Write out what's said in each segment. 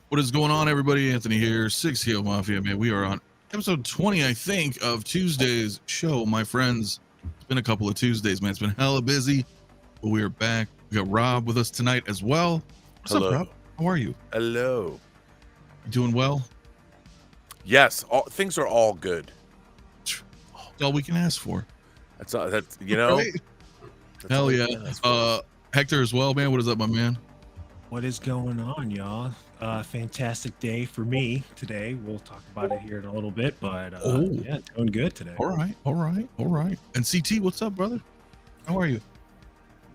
What is going on, everybody? Anthony here, Six Heel Mafia, man. We are on episode 20, I think, of Tuesday's show, my friends. It's been a couple of Tuesdays, man. It's been hella busy, but we are back. We got Rob with us tonight as well. What's up, Rob? How are you? Hello. You doing well? Yes, things are all good. That's all we can ask for. That's you know. Right? Hell yeah. Hector as well, man. What is up, my man? What is going on, y'all? Fantastic day for me today. We'll talk about it here in a little bit, but yeah, doing good today. All right. And CT, what's up, brother? How are you?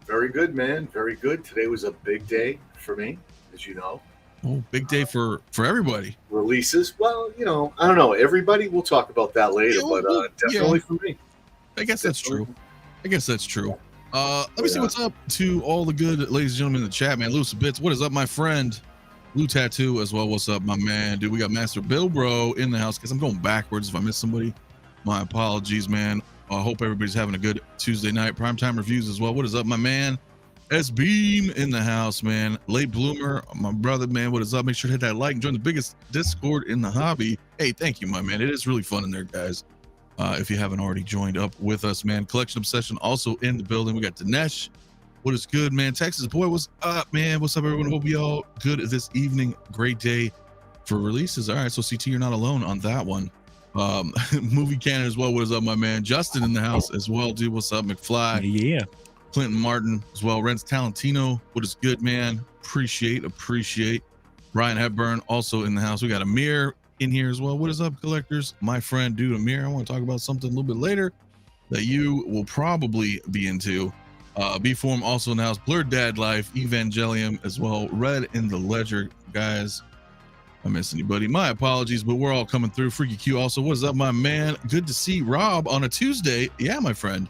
Very good, man. Very good. Today was a big day for me, as you know. Oh, big day for everybody. Releases. Well, you know, I don't know. Everybody, we'll talk about that later, but definitely for me. I guess that's true. Let me see what's up to all the good ladies and gentlemen in the chat, man. Loose Bits, what is up, my friend? Blue Tattoo as well. What's up, my man? Dude, we got Master Bill Bro in the house. Guess I'm going backwards. If I miss somebody, my apologies, man. I hope everybody's having a good Tuesday night. Primetime reviews as well. What is up, my man? S Beam in the house, man. Late Bloomer, my brother, man. What is up? Make sure to hit that like and join the biggest Discord in the hobby. Hey, thank you, my man. It is really fun in there, guys. If you haven't already joined up with us, man. Collection Obsession also in the building. We got Dinesh. What is good, man? Texas boy, what's up, man? What's up, everyone? Hope y'all good this evening. Great day for releases. All right, so CT, you're not alone on that one. Movie Canon as well. What is up, my man? Justin in the house as well, dude. What's up, McFly? Yeah. Clinton Martin as well. Renz Talentino. What is good, man? Appreciate. Brian Hepburn also in the house. We got Amir in here as well. What is up, collectors? My friend, dude, Amir. I want to talk about something a little bit later that you will probably be into. B-Form also in the house. Blurred Dad Life, 𝗕𝗘𝗖𝗢𝗠𝗕𝗥 as well. Red in the Ledger, guys. I miss anybody? My apologies, but we're all coming through. Freaky Q also. What is up, my man? Good to see Rob on a Tuesday. Yeah, my friend.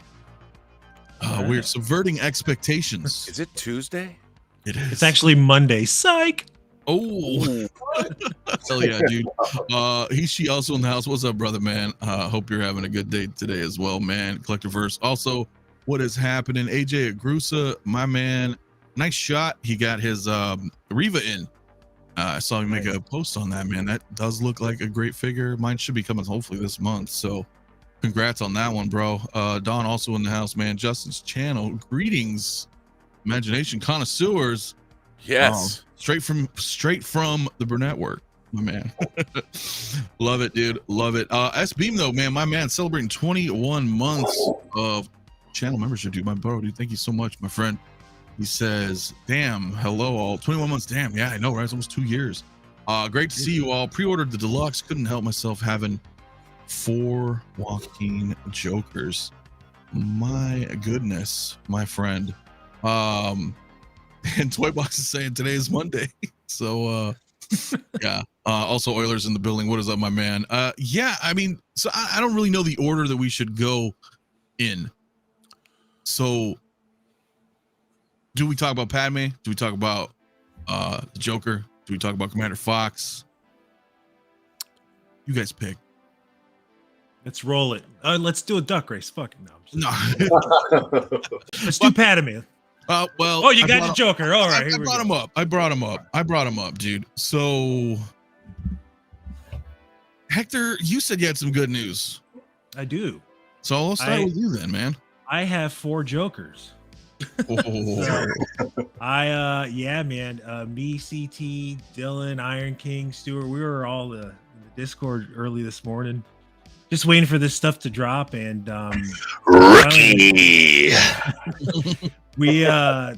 We're subverting expectations. Is it Tuesday? It is. It's actually Monday. Psych. Oh, hell yeah, dude. She also in the house. What's up, brother, man? Hope you're having a good day today as well, man. Collectiveverse. Also, what is happening? 𝗕𝗘𝗥𝗖𝗢𝗠𝗘, my man. Nice shot. He got his Riva in. I saw him make a post on that, man. That does look like a great figure. Mine should be coming hopefully this month. So congrats on that one, bro. Don also in the house, man. Justin's channel. Greetings, imagination connoisseurs. Yes. Straight from the Burnett work, my man. Love it, dude. Love it. S Beam though, man, my man, celebrating 21 months of channel membership, dude. My bro, dude. Thank you so much, my friend. He says, damn, hello all. 21 months, damn. Yeah, I know, right? It's almost 2 years. Great to see you all. Pre-ordered the deluxe. Couldn't help myself having 4 walking Jokers. My goodness, my friend. And Toybox is saying today is Monday. So yeah. Also Oilers in the building. What is up, my man? Yeah, I mean, so I don't really know the order that we should go in. So do we talk about Padme? Do we talk about the Joker? Do we talk about Commander Fox? You guys pick. Let's roll it. Let's do a duck race. Fuck it. No. Let's do Padme. Well. Oh, you got the Joker. All right. I brought him up. I brought him up, dude. So, Hector, you said you had some good news. I do. So I'll start with you then, man. I have 4 Jokers. Oh. Yeah, man. Me, CT, Dylan, Iron King, Stuart. We were all in the Discord early this morning, just waiting for this stuff to drop. And Rookie. We it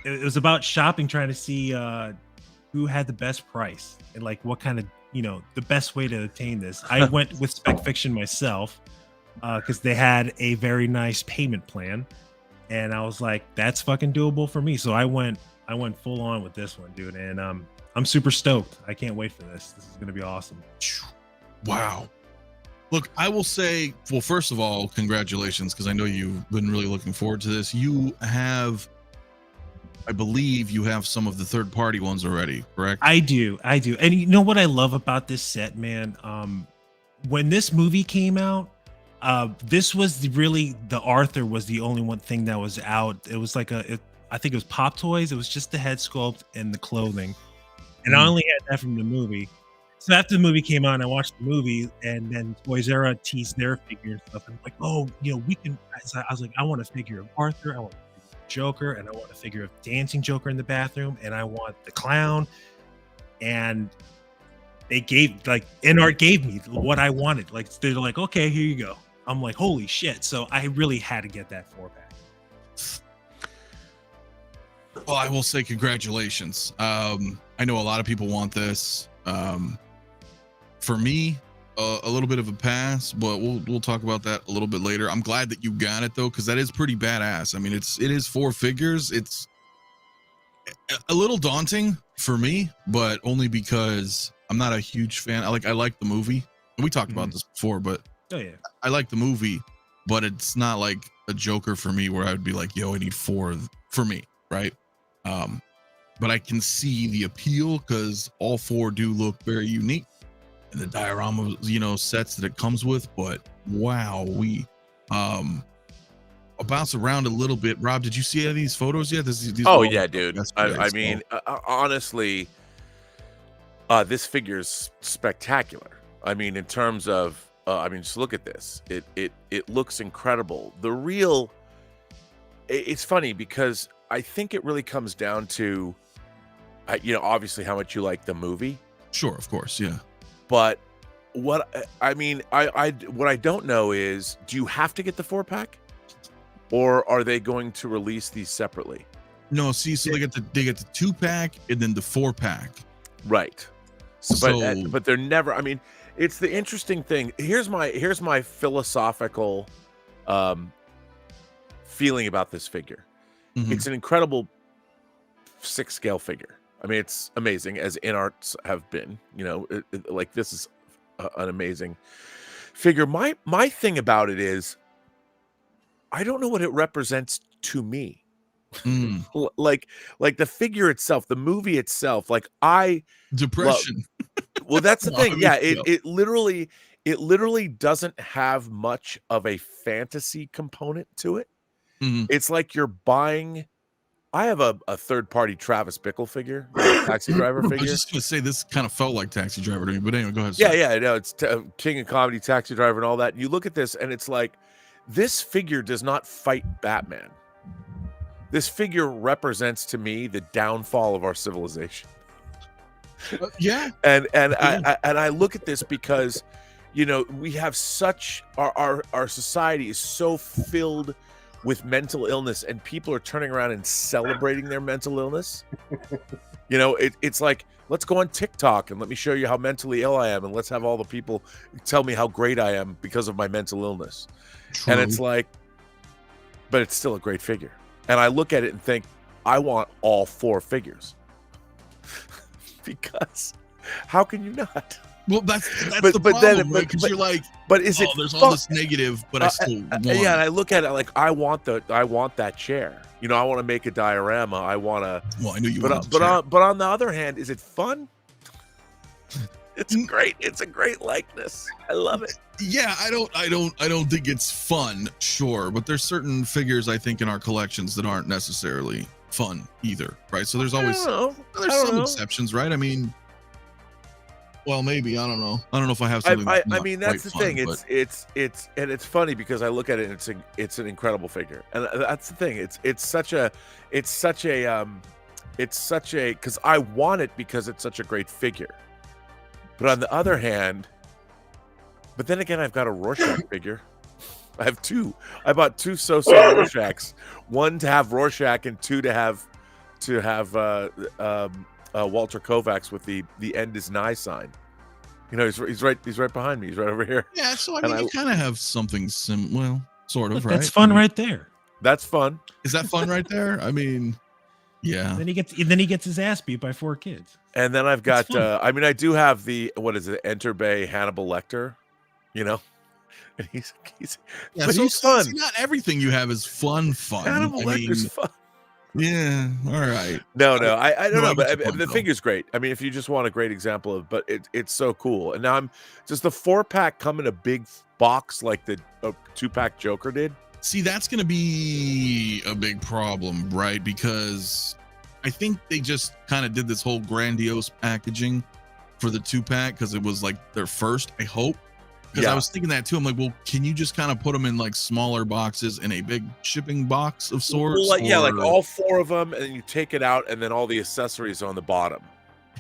was about shopping, trying to see who had the best price and like what kind of the best way to attain this. I went with Spec Fiction myself because they had a very nice payment plan, and I was like, that's fucking doable for me. So I went full on with this one, dude, and I'm super stoked. I can't wait for this. This is gonna be awesome. Wow. Look, I will say, well, first of all, congratulations, because I know you've been really looking forward to this. You have, I believe you have some of the third-party ones already, correct? I do. And you know what I love about this set, man? When this movie came out, this was the Arthur was the only one thing that was out. It was like I think it was Pop Toys. It was just the head sculpt and the clothing, and I only had that from the movie. So after the movie came out, I watched the movie, and then Toys R Us teased their figure and stuff. And I'm like, oh, we can. I was like, I want a figure of Arthur, I want a figure of Joker, and I want a figure of dancing Joker in the bathroom, and I want the clown. And they gave InArt gave me what I wanted. Like they're like, okay, here you go. I'm like, holy shit! So I really had to get that 4-pack. Well, I will say congratulations. I know a lot of people want this. For me, a little bit of a pass, but we'll talk about that a little bit later. I'm glad that you got it though, because that is pretty badass. I mean, it is 4 figures. It's a little daunting for me, but only because I'm not a huge fan. I like the movie. We talked about this before, but I like the movie, but it's not like a Joker for me where I would be like, yo, I need 4 for me, right? But I can see the appeal because all 4 do look very unique, and the diorama, sets that it comes with. But wow, I'll bounce around a little bit. Rob, did you see any of these photos yet? These yeah, dude. I mean, honestly, this figure's spectacular. I mean, in terms of, just look at this. It looks incredible. It's funny because I think it really comes down to, obviously how much you like the movie. Sure, of course, yeah. But what I don't know is, do you have to get the 4-pack, or are they going to release these separately? No, see, so they get the 2-pack and then the 4-pack. Right. But they're never. I mean, it's the interesting thing. Here's my philosophical feeling about this figure. Mm-hmm. It's an incredible 6-scale figure. I mean, it's amazing, as InArts have been. Like this is an amazing figure. My thing about it is, I don't know what it represents to me. Like the figure itself, the movie itself, depression. Well, that's the thing. Yeah, it literally doesn't have much of a fantasy component to it. Mm-hmm. It's like you're buying. I have a third-party Travis Bickle figure, Taxi Driver figure. I was just gonna say this kind of felt like Taxi Driver to me, but anyway, go ahead. Yeah, I know it's King of Comedy, Taxi Driver, and all that. You look at this, and it's like, this figure does not fight Batman. This figure represents to me the downfall of our civilization. Yeah, and I look at this because, we have such our society is so filled with mental illness, and people are turning around and celebrating their mental illness. It's like, let's go on TikTok and let me show you how mentally ill I am, and let's have all the people tell me how great I am because of my mental illness. True. And it's like, but it's still a great figure. And I look at it and think, I want all 4 figures. Because how can you not? Well, that's the problem, right? Because you're like, but is it? There's all this negative, but I still want. Yeah, and I look at it like, I want that chair. I want to make a diorama. I want to. Well, I knew you. But on the other hand, is it fun? It's great. It's a great likeness. I love it. Yeah, I don't think it's fun. Sure, but there's certain figures I think in our collections that aren't necessarily fun either, right? So there's always exceptions, right? I mean. Well, maybe, I don't know. I don't know if I have something. I mean, that's the thing. It's funny because I look at it and it's an incredible figure, and that's the thing. It's such a because I want it because it's such a great figure. But on the other hand, but then again, I've got a Rorschach figure. I have 2. I bought 2 so-so Rorschachs. 1 to have Rorschach, and 2 to have Walter Kovacs with the end is nigh sign. He's right behind me. He's right over here. Yeah, so I mean, you kind of have something sort of, right? That's fun right there. That's fun. Is that fun right there? I mean, yeah. Then he gets his ass beat by 4 kids. And then I've got I do have the, what is it, Enter Bay Hannibal Lecter, and he's yeah, but so he's fun. See, not everything you have is fun. Hannibal Lecter's fun. Yeah, all right. No, I don't know, but the figure's great. I mean, if you just want a great example of, but it's so cool. And now does the 4-pack come in a big box like the 2-pack Joker did? See, that's going to be a big problem, right? Because I think they just kind of did this whole grandiose packaging for the 2-pack because it was like their first, I hope. Because I was thinking that too. I'm like, well, can you just kind of put them in like smaller boxes in a big shipping box of sorts? Well, like, yeah, like all 4 of them, and then you take it out, and then all the accessories are on the bottom.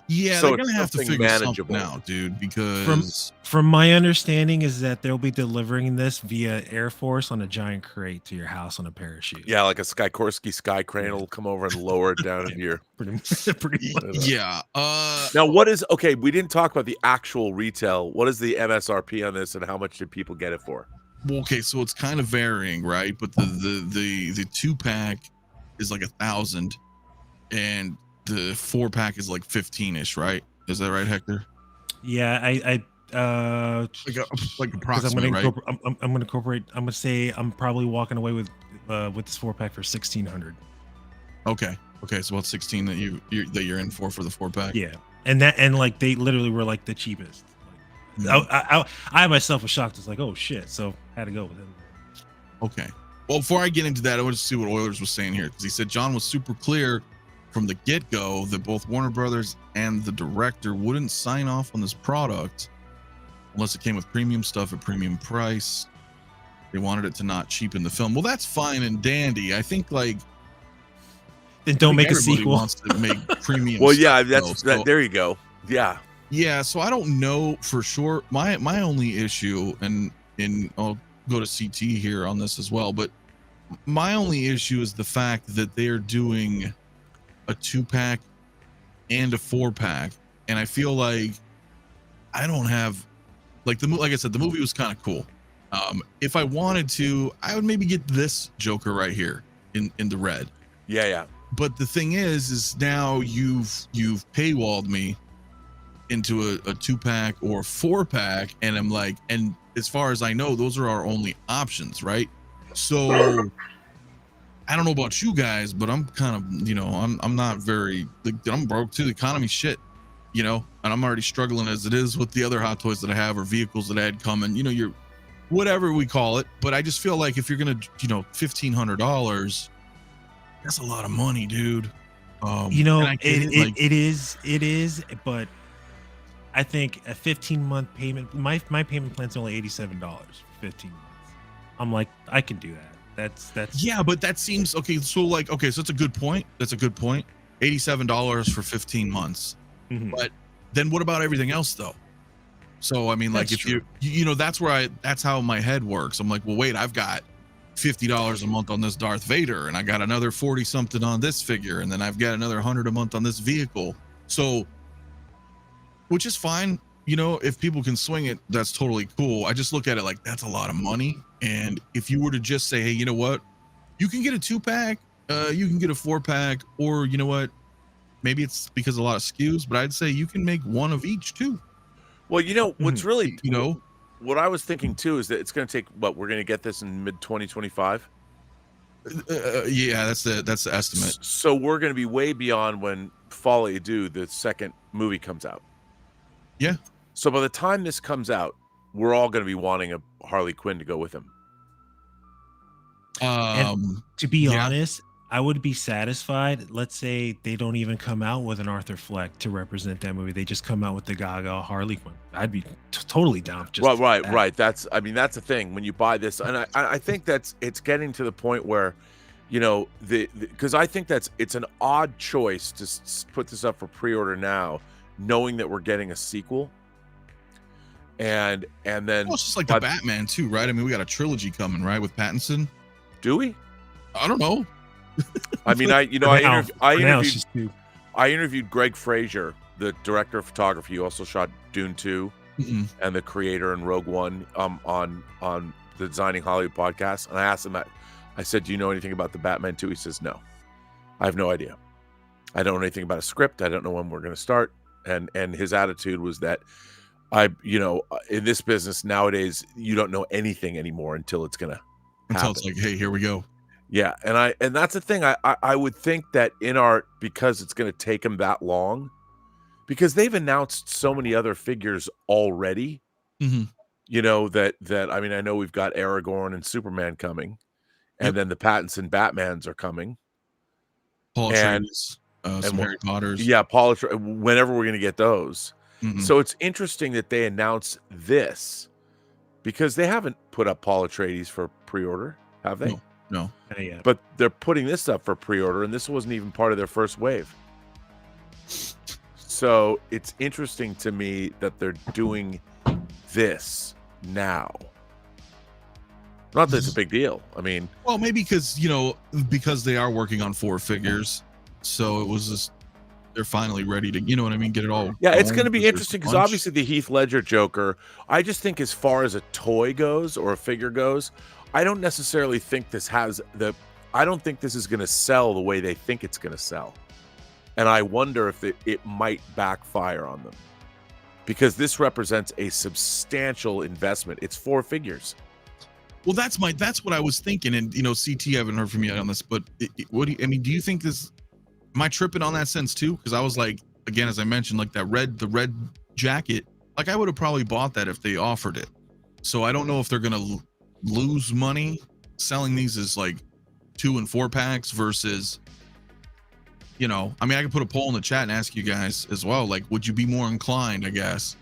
Yeah, So they're gonna have to figure manageable something out, dude. Because from my understanding is that they'll be delivering this via Air Force on a giant crate to your house on a parachute. Yeah, like a Sikorsky sky crane will come over and lower it down in here. Pretty much. Yeah. Now, what is okay? We didn't talk about the actual retail. What is the MSRP on this, and how much did people get it for? Well, okay, so it's kind of varying, right? But the 2-pack is like 1,000, and the 4-pack is like 15-ish, right? Is that right, Hector? Yeah, I like approximately, right? I'm gonna incorporate. I'm gonna say I'm probably walking away with this 4-pack for 1,600. Okay, so about 16 that you're in for the 4-pack. Yeah, and like they literally were like the cheapest. Like, I myself was shocked. It's like, oh shit, so had to go with him. Okay. Well, before I get into that, I want to see what Oilers was saying here, because he said John was super clear from the get-go that both Warner Brothers and the director wouldn't sign off on this product unless it came with premium stuff at premium price. They wanted it to not cheapen the film. Well, that's fine and dandy. I think like then don't make a sequel. Wants to make premium. Well, yeah, that's that. There you go. Yeah. Yeah, so I don't know for sure. My only issue, and I'll go to CT here on this as well, but my only issue is the fact that they're doing a 2-pack and a 4-pack, and I feel like I don't have like like I said, the movie was kind of cool. If I wanted to, I would maybe get this Joker right here in the red. Yeah. But the thing is now you've paywalled me into a 2-pack or 4-pack, and I'm like, and as far as I know, those are our only options, right? So I don't know about you guys, but I'm kind of, I'm not very, I'm broke too. The economy shit, and I'm already struggling as it is with the other Hot Toys that I have or vehicles that I had coming, you're whatever we call it. But I just feel like if you're gonna, $1,500, that's a lot of money, dude. It is, but I think a 15-month payment, my payment plan's only $87 for 15 months. I'm like, I can do that. That's yeah, but that seems okay. So so it's a good point. That's a good point. $87 for 15 months. Mm-hmm. But then what about everything else though? So I mean, like that's if you that's how my head works. I'm like, well, wait, I've got $50 a month on this Darth Vader, and I got another 40 something on this figure, and then I've got another 100 a month on this vehicle. So, which is fine. If people can swing it, that's totally cool. I just look at it like that's a lot of money. And if you were to just say, hey, you know what, you can get a 2-pack, you can get a 4-pack, or you know what, maybe it's because a lot of SKUs, but I'd say you can make one of each too. Well, what's really, what I was thinking too is that it's going to take we're going to get this in mid 2025. Yeah, that's the estimate. So we're going to be way beyond when 𝗕𝗘𝗖𝗢𝗢𝗠, the second movie, comes out. Yeah. So by the time this comes out, we're all going to be wanting a Harley Quinn to go with him. And to be honest, I would be satisfied. Let's say they don't even come out with an Arthur Fleck to represent that movie. They just come out with the Gaga Harley Quinn. I'd be totally down. Right. That's the thing when you buy this, and I think it's getting to the point where, because I think it's an odd choice to put this up for pre-order now, knowing that we're getting a sequel. And then it's just like the Batman too, right? I mean, we got a trilogy coming, right, with Pattinson. Do we? I don't know. I mean, I interviewed Greg Fraser, the director of photography, who also shot Dune 2 and the creator in Rogue One, on the Designing Hollywood podcast, and I asked him that. I said, "Do you know anything about the Batman 2?" He says, "No, I have no idea. I don't know anything about a script. I don't know when we're going to start." And his attitude was that in this business nowadays, you don't know anything anymore until it's going to happen. Until it's like, hey, here we go. Yeah, and that's the thing. I would think that InArt, because it's going to take them that long, because they've announced so many other figures already. Mm-hmm. That I mean, I know we've got Aragorn and Superman coming, and then the Pattinson Batmans are coming. Paul And- Atreides, some Harry Potters. Yeah, whenever we're going to get those. Mhm. So it's interesting that they announce this because they haven't put up Paul Atreides for pre-order, have they? No. Yeah. But they're putting this up for pre-order, and this wasn't even part of their first wave. So it's interesting to me that they're doing this now. Not that it's a big deal. I mean, Well, maybe because they are working on 4 figures, so it was just they're finally ready to, you know what I mean, get it all. yeah, it's going going to be there's interesting because bunch. obviously the Heath Ledger Joker, I just think as far as a toy goes or a figure goes, I don't necessarily think this I don't think this is going to sell the way they think it's going to sell. And I wonder if it might backfire on them because this represents a substantial investment. It's 4 figures. Well, that's what I was thinking, and CT, I haven't heard from you on this, but do you think this? Am I tripping on that sense too? Because I was like, again, as I mentioned, like the red jacket, like I would have probably bought that if they offered it. So I don't know if they're gonna lose money selling these as like 2 and 4 packs versus, I can put a poll in the chat and ask you guys as well. Like, would you be more inclined, I guess,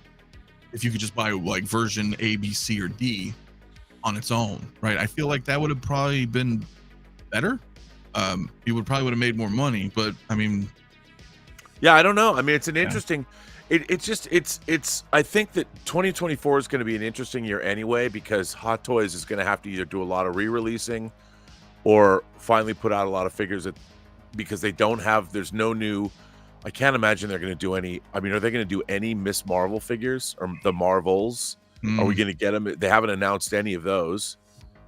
if you could just buy like version A, B, C, or D on its own, right? I feel like that would have probably been better. You would have made more money, but I mean, yeah, I don't know. I mean, it's an interesting. It's. I think that 2024 is going to be an interesting year anyway because Hot Toys is going to have to either do a lot of re-releasing, or finally put out a lot of figures because there's no new. I can't imagine they're going to do any. I mean, are they going to do any Miss Marvel figures or the Marvels? Are we going to get them? They haven't announced any of those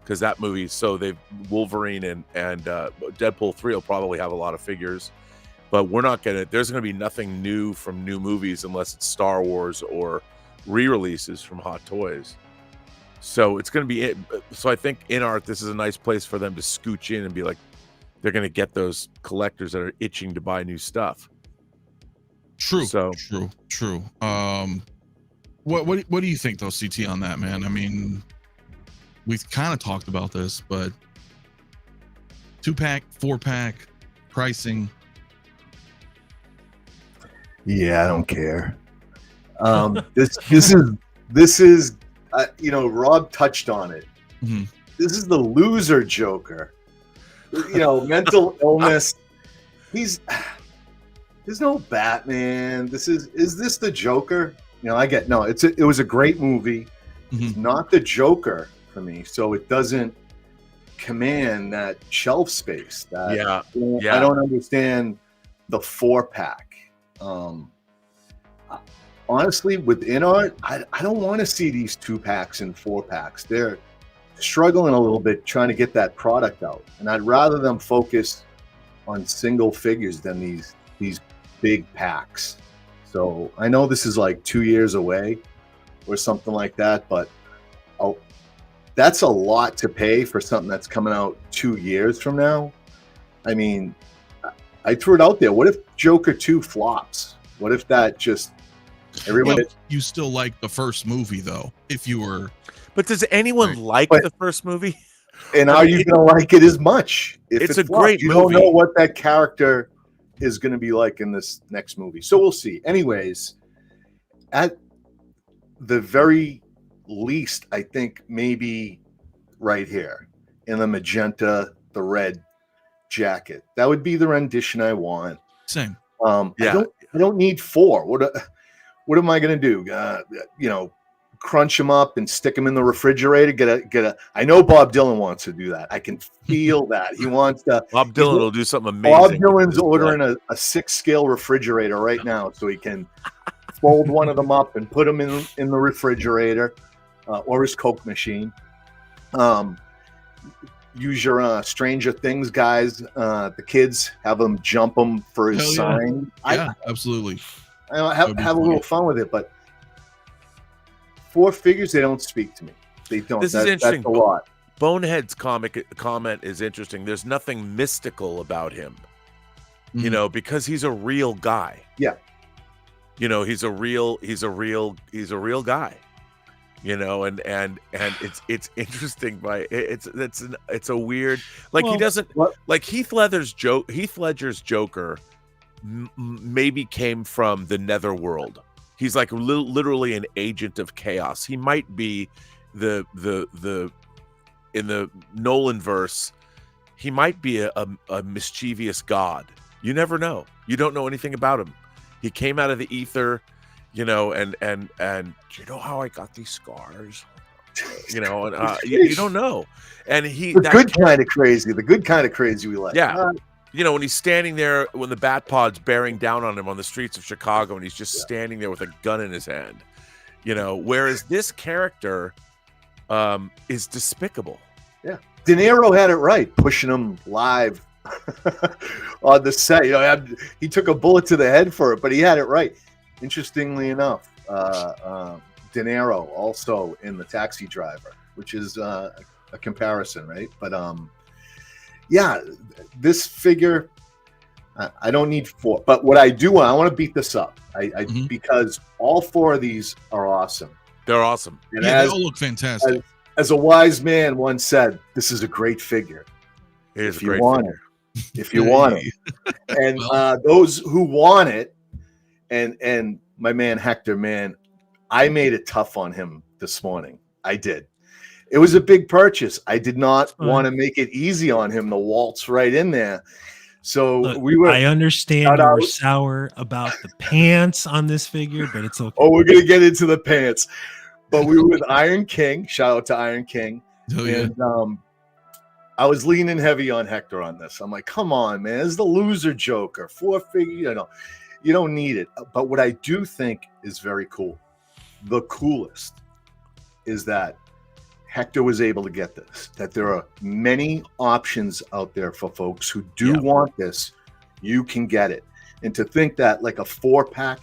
because that movie. So they've Wolverine and Deadpool 3 will probably have a lot of figures, but we're not going to. There's going to be nothing new from new movies unless it's Star Wars or re-releases from Hot Toys. So it's going to be it. So I think InArt, this is a nice place for them to scooch in and be like, they're going to get those collectors that are itching to buy new stuff. True. So true. What do you think though, CT, on that, man? I mean, we've kind of talked about this, but 2-pack, 4-pack pricing. Yeah, I don't care. This is Rob touched on it. Mm-hmm. This is the loser Joker. Mental illness. There's no Batman. Is this the Joker? It was a great movie. Mm-hmm. It's not the Joker for me, so it doesn't command that shelf space. I don't understand the 4-pack. Honestly, with InArt, I don't want to see these 2-packs and 4-packs. They're struggling a little bit trying to get that product out, and I'd rather them focus on single figures than these big packs. So I know this is like 2 years away or something like that, but that's a lot to pay for something that's coming out 2 years from now. I mean, I threw it out there. What if Joker 2 flops? What if that just everybody? You still like the first movie though? If you were, but does anyone like the first movie? And are you going to like it as much? If it's a flops? great You movie. don't know what that character is going to be like in this next movie, so we'll see. Anyways, at the very least, I think maybe right here in the magenta, the red jacket, that would be the rendition I want. same. I don't need 4. What am I going to do? Crunch them up and stick them in the refrigerator. Get a. I know Bob Dylan wants to do that. I can feel that he wants to. Bob Dylan will do something amazing. Bob Dylan's ordering a 6-scale refrigerator right now, so he can fold one of them up and put them in the refrigerator, or his Coke machine. Use your Stranger Things guys. The kids, have them jump them for his Hell sign. Yeah, absolutely. I have a little fun with it, but 4 figures, they don't speak to me. They don't. This is interesting. That's a lot. Bonehead's comment is interesting. There's nothing mystical about him, because he's a real guy. Yeah. He's a real guy. and it's interesting, but it's a weird, like, he Well, doesn't, what- like, Heath Ledger's Joker maybe came from the netherworld. He's like literally an agent of chaos. He might be the in the Nolan verse, he might be a mischievous god. You never know. You don't know anything about him. He came out of the ether, and you know how I got these scars, and you don't know. And The good kind of crazy. The good kind of crazy we like. Yeah. When he's standing there, when the bat pod's bearing down on him on the streets of Chicago, and he's just standing there with a gun in his hand, whereas this character is despicable. Yeah. De Niro had it right, pushing him live on the set. He took a bullet to the head for it, but he had it right. Interestingly enough, De Niro also in The Taxi Driver, which is a comparison, right? But yeah, this figure, I don't need 4. But what I do want, I want to beat this up. Because all 4 of these are awesome. They're awesome. And Yeah, they all look fantastic. as a wise man once said, this is a great figure. It is If a you great want figure. If you want it. And those who want it, and my man Hector, man, I made it tough on him this morning. I did. It was a big purchase. I did not want to make it easy on him to waltz right in there. So Look, I understand you were sour about the pants on this figure, but it's okay. Oh, we're gonna get into the pants. But we were with Iron King. Shout out to Iron King. Oh, yeah. And I was leaning heavy on Hector on this. I'm like, come on, man. This is the loser Joker. 4 figure, you don't need it. But what I do think is very cool, the coolest, is that Hector was able to get this, that there are many options out there for folks who do want this. You can get it. And to think that like a 4-pack,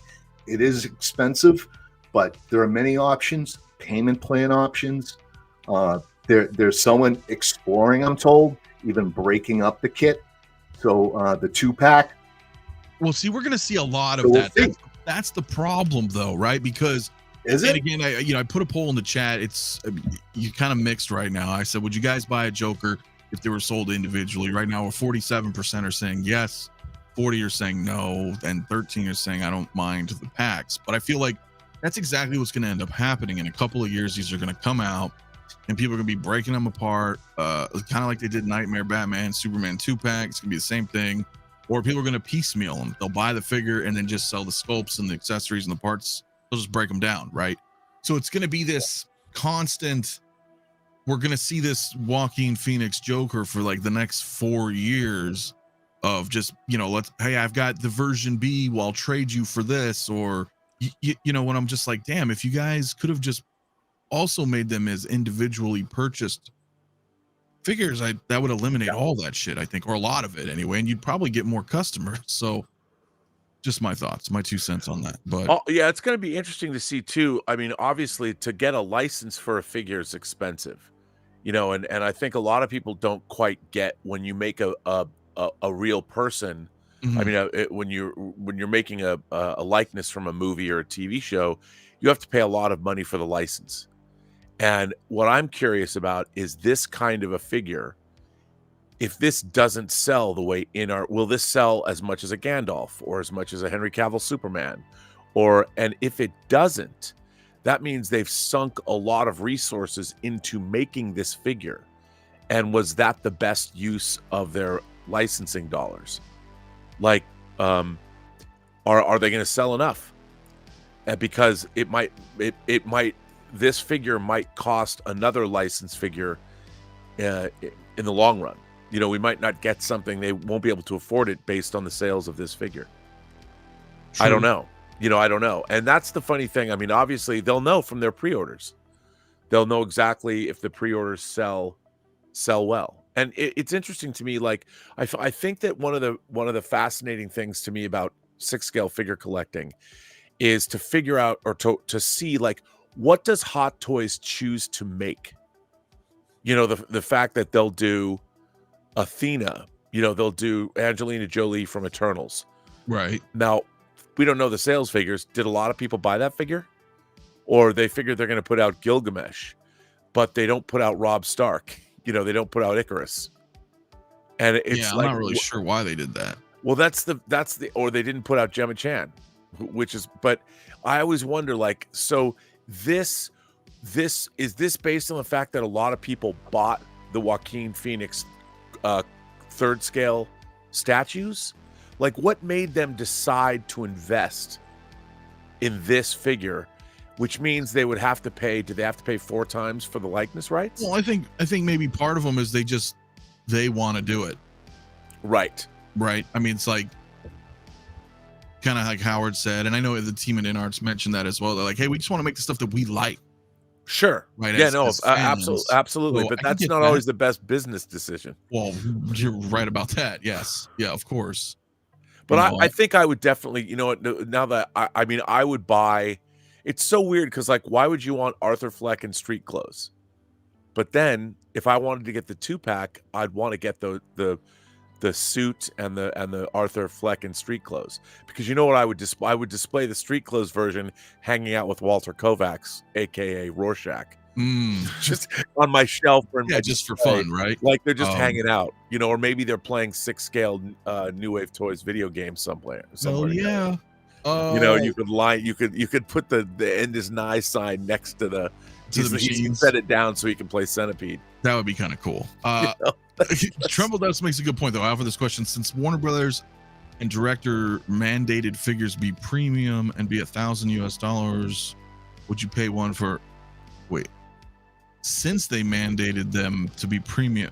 it is expensive, but there are many options, payment plan options. There's someone exploring, I'm told, even breaking up the kit. So the 2-pack. Well, see, we're going to see a lot of that. That's the problem, though, right? Because is it? And again, I put a poll in the chat. It's you kind of mixed right now. I said, would you guys buy a Joker if they were sold individually? Right now, 47% are saying yes, 40 are saying no, and 13 are saying I don't mind the packs. But I feel like that's exactly what's going to end up happening. In a couple of years, these are going to come out, and people are going to be breaking them apart, kind of like they did Nightmare Batman, Superman 2-pack. It's going to be the same thing. Or people are going to piecemeal them. They'll buy the figure and then just sell the sculpts and the accessories and the parts. They'll just break them down, right? So it's going to be this constant. We're going to see this Joaquin Phoenix Joker for like the next 4 years of just, hey, I've got the version B. Well, I'll trade you for this. Or, when I'm just like, damn, if you guys could have just also made them as individually purchased figures, that would eliminate all that shit, I think, or a lot of it anyway, and you'd probably get more customers. So just my thoughts, my 2 cents on that. But yeah, it's going to be interesting to see too. I mean, obviously, to get a license for a figure is expensive, and I think a lot of people don't quite get when you make a real person. I mean, when you're making a likeness from a movie or a TV show, you have to pay a lot of money for the license. And what I'm curious about is this kind of a figure. If this doesn't sell the way InArt, will this sell as much as a Gandalf or as much as a Henry Cavill Superman? And if it doesn't, that means they've sunk a lot of resources into making this figure. And was that the best use of their licensing dollars? Like, are they going to sell enough? Because this figure might cost another licensed figure in the long run. We might not get something, they won't be able to afford it based on the sales of this figure. True. I don't know. I don't know. And that's the funny thing. I mean, obviously they'll know from their pre-orders. They'll know exactly if the pre-orders sell well. And it's interesting to me. Like, I think that one of the fascinating things to me about 6-scale figure collecting is to figure out, or to see, like, what does Hot Toys choose to make? The fact that they'll do Athena, they'll do Angelina Jolie from Eternals. Right. Now, we don't know the sales figures. Did a lot of people buy that figure? or they figure they're going to put out Gilgamesh, but they don't put out Robb Stark. You know, they don't put out Icarus. And it's I'm like, not really sure why they did that. well, that's the or they didn't put out Gemma Chan, which is, but I always wonder, like, so this is this based on the fact that a lot of people bought the Joaquin Phoenix third scale statues? Like, what made them decide to invest in this figure, which means they would have to pay, do they have to pay 4 times for the likeness rights? Well, I think maybe part of them is they want to do it. Right. I mean, it's like kind of like Howard said, and I know the team at InArts mentioned that as well. They're like, hey, we just want to make the stuff that we like. Sure. Right. Yeah, absolutely. So but that's not always the best business decision. Well, you're right about that. Yes. Yeah, of course. But I think I would definitely, you know what, now that I mean, I would buy, it's so weird because, like, why would you want Arthur Fleck in street clothes? But then if I wanted to get the 2-pack, I'd want to get the suit and the Arthur Fleck in street clothes, because you know what I would display? I would display the street clothes version hanging out with Walter Kovacs, aka Rorschach, just on my shelf for just for fun, right? Like they're just hanging out, you know, or maybe they're playing 6-scale New Wave Toys video games somewhere. Oh yeah. You know, you could put the end is nigh sign next to the machine, set it down so he can play Centipede. That would be kind of cool. Trumbull Dust makes a good point, though. I offer this question: since Warner Brothers and director mandated figures be premium and be $1,000 US, would you pay one for? Wait, since they mandated them to be premium,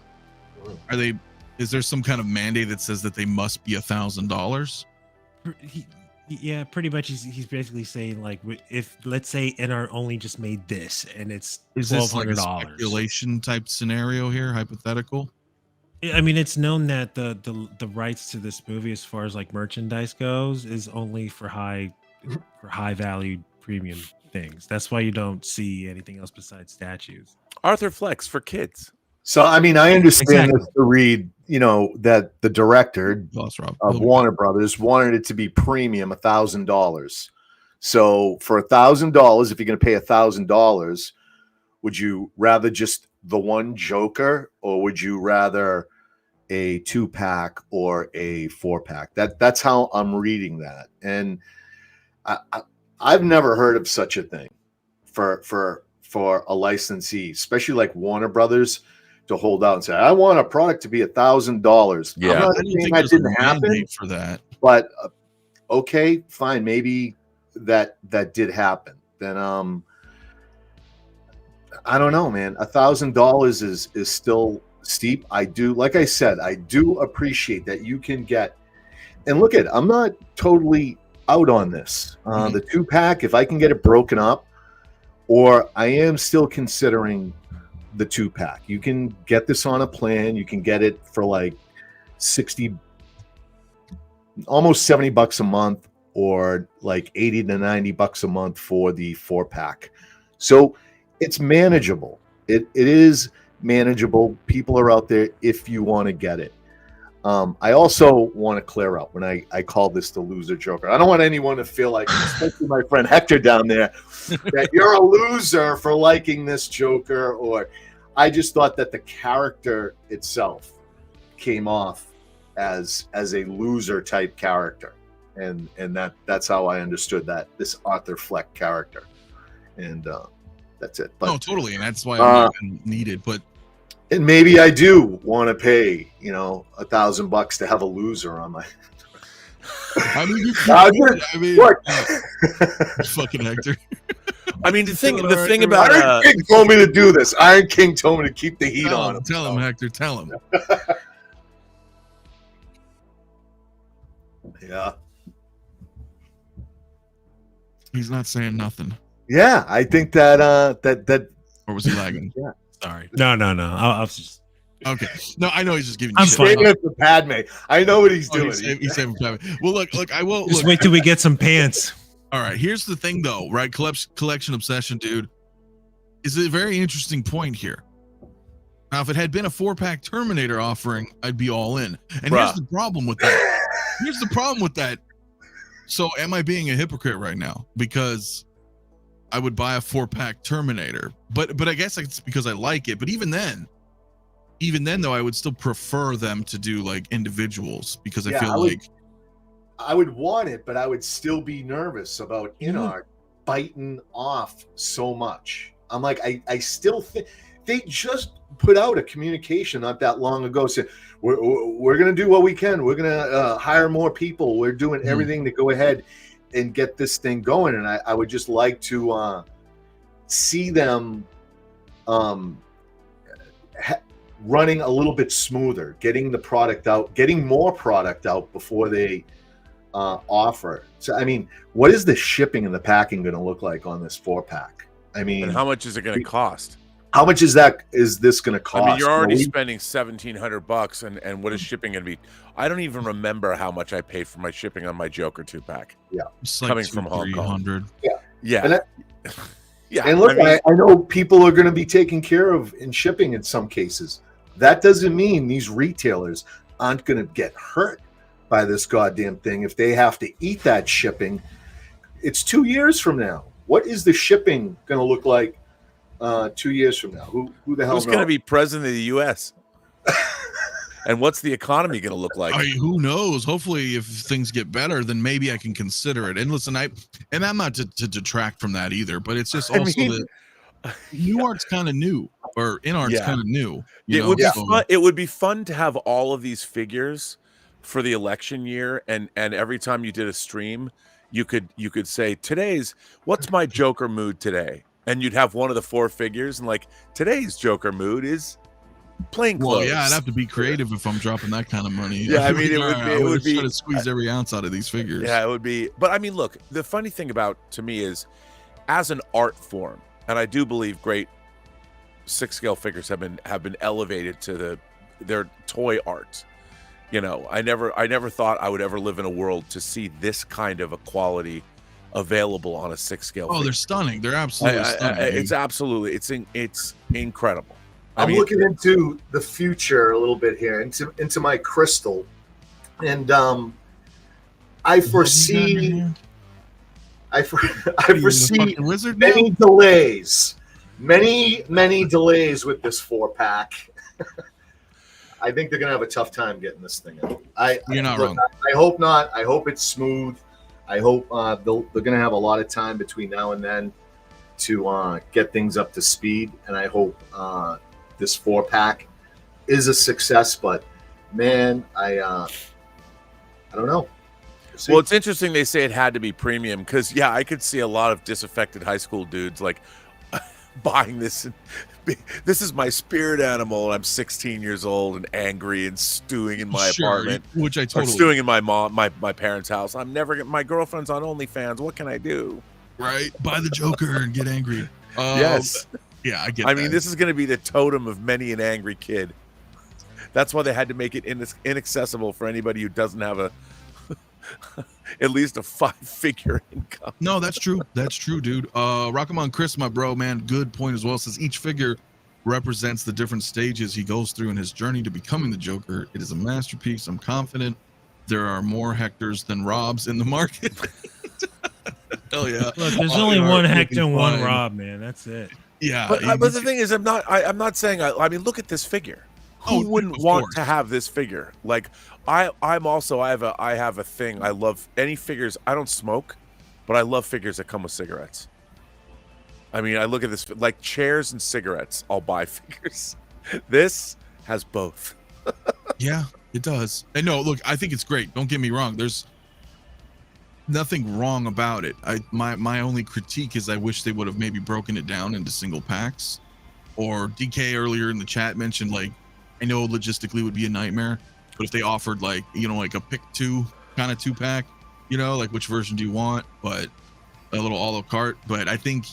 are they? Is there some kind of mandate that says that they must be $1,000? Yeah, pretty much. He's basically saying, like, if let's say InArt only just made this and it's $1,200, like a speculation type scenario here, hypothetical. I mean, it's known that the rights to this movie, as far as like merchandise goes, is only for high valued premium things. That's why you don't see anything else besides statues. Arthur Fleck's for kids. So, I mean, I understand this to read, you know, that the director of Warner Brothers wanted it to be premium, $1,000. So for $1,000, if you're going to pay $1,000, would you rather just the one Joker, or would you rather a 2-pack or a 4-pack? That's how I'm reading that. And I've never heard of such a thing for a licensee, especially like Warner Brothers, to hold out and say, I want a product to be $1,000. Yeah, I'm not saying that didn't happen for that, but okay, fine, maybe that did happen. Then I don't know, man. $1,000 is still steep. I do, like I said, I do appreciate that you can get, and look at, I'm not totally out on this. The 2-pack, if I can get it broken up, or I am still considering the 2-pack. You can get this on a plan. You can get it for like 60, almost $70 a month, or like 80 to 90 bucks a month for the 4-pack. So it's manageable. It is manageable. People are out there if you want to get it. I also want to clear up when I call this the loser Joker. I don't want anyone to feel like, especially my friend Hector down there, that you're a loser for liking this Joker. Or I just thought that the character itself came off as a loser type character, and that's how I understood that, this Arthur Fleck character, and that's it. But, no, totally, and that's why I'm not even needed. But and maybe I do want to pay, you know, $1,000 to have a loser on my. I mean, fucking Hector. I mean, the thing about Iron King told me to do this. Iron King told me to keep the heat on him. Tell him, Hector. Tell him. Yeah. He's not saying nothing. Yeah, I think that. Or was he lagging? Yeah. Sorry. No. I was just okay. No, I know he's just giving. I'm shit. Saving it for Padme. I know what he's doing. He's saving Padme. Well, look. I will just wait till we get some pants. All right. Here's the thing, though. Right, collection obsession, dude, is a very interesting point here. Now, if it had been a 4-pack Terminator offering, I'd be all in. And here's the problem with that. So, am I being a hypocrite right now? Because I would buy a 4-pack Terminator, but I guess it's because I like it. But even then though, I would still prefer them to do like individuals, because I feel like I would want it, but I would still be nervous about InArt biting off so much. I'm like, I still think they just put out a communication not that long ago saying we're going to do what we can. We're going to hire more people. We're doing everything to go ahead and get this thing going. And I would just like to see them running a little bit smoother, getting the product out, getting more product out before they offer. So, I mean, what is the shipping and the packing going to look like on this 4-pack? I mean, and how much is it going to cost? How much is this going to cost? I mean, you're already spending $1,700, and what is shipping going to be? I don't even remember how much I paid for my shipping on my Joker 2-pack. Yeah, it's like coming from Hong Kong. Yeah. And yeah. And look, I mean, I know people are going to be taken care of in shipping in some cases. That doesn't mean these retailers aren't going to get hurt by this goddamn thing if they have to eat that shipping. It's 2 years from now. What is the shipping going to look like 2 years from now? Who the hell knows? Who's going to be president of the U.S.? And what's the economy going to look like? I mean, who knows? Hopefully, if things get better, then maybe I can consider it. And listen, I'm not to detract from that either, but it's just also that New Art's kind of new, or InArt's kind of new. It would be fun to have all of these figures for the election year, and every time you did a stream, you could say, what's my Joker mood today? And you'd have one of the 4 figures, and like, today's Joker mood is plain clothes. Well, yeah, I'd have to be creative if I'm dropping that kind of money. Yeah, I mean, it would be try to squeeze every ounce out of these figures. Yeah, it would be. But I mean, look, the funny thing to me is, as an art form, and I do believe great 6-scale figures have been elevated to their toy art. You know, I never thought I would ever live in a world to see this kind of a quality available on a 6-scale. Oh, they're stunning. They're absolutely stunning. It's incredible. I'm looking into the future a little bit here, into my crystal, and I foresee many delays with this 4-pack. I think they're gonna have a tough time getting this thing out. You're not wrong. I hope not. I hope it's smooth. I hope they're gonna have a lot of time between now and then to get things up to speed, and I hope this 4-pack is a success. But man, I don't know. Well, it's interesting they say it had to be premium, because I could see a lot of disaffected high school dudes like buying this. This is my spirit animal, and I'm 16 years old and angry and stewing in my apartment, which I totally stewing in my parents' house. I'm never my girlfriend's on OnlyFans. What can I do? Right, buy the Joker and get angry. Yes, yeah, I get. I mean, this is going to be the totem of many an angry kid. That's why they had to make it inaccessible for anybody who doesn't have at least a 5-figure income. No, that's true. That's true, dude. Rockamon Chris, my bro, man, good point as well. Says each figure represents the different stages he goes through in his journey to becoming the Joker. It is a masterpiece. I'm confident there are more Hectors than Robs in the market. Hell yeah. Look, there's only one Hector and one Rob, man. That's it. Yeah. But the thing is, I'm not saying, I mean, look at this figure. Who wouldn't want to have this figure? Like, I have a thing. I love any figures. I don't smoke, but I love figures that come with cigarettes. I mean, I look at this, like chairs and cigarettes. I'll buy figures. This has both. Yeah, it does. And no, look, I think it's great. Don't get me wrong. There's nothing wrong about it. My only critique is I wish they would have maybe broken it down into single packs. Or DK earlier in the chat mentioned, like, I know logistically would be a nightmare, but if they offered like, like a pick 2 kind of 2-pack, like which version do you want, but a little a la carte. But I think,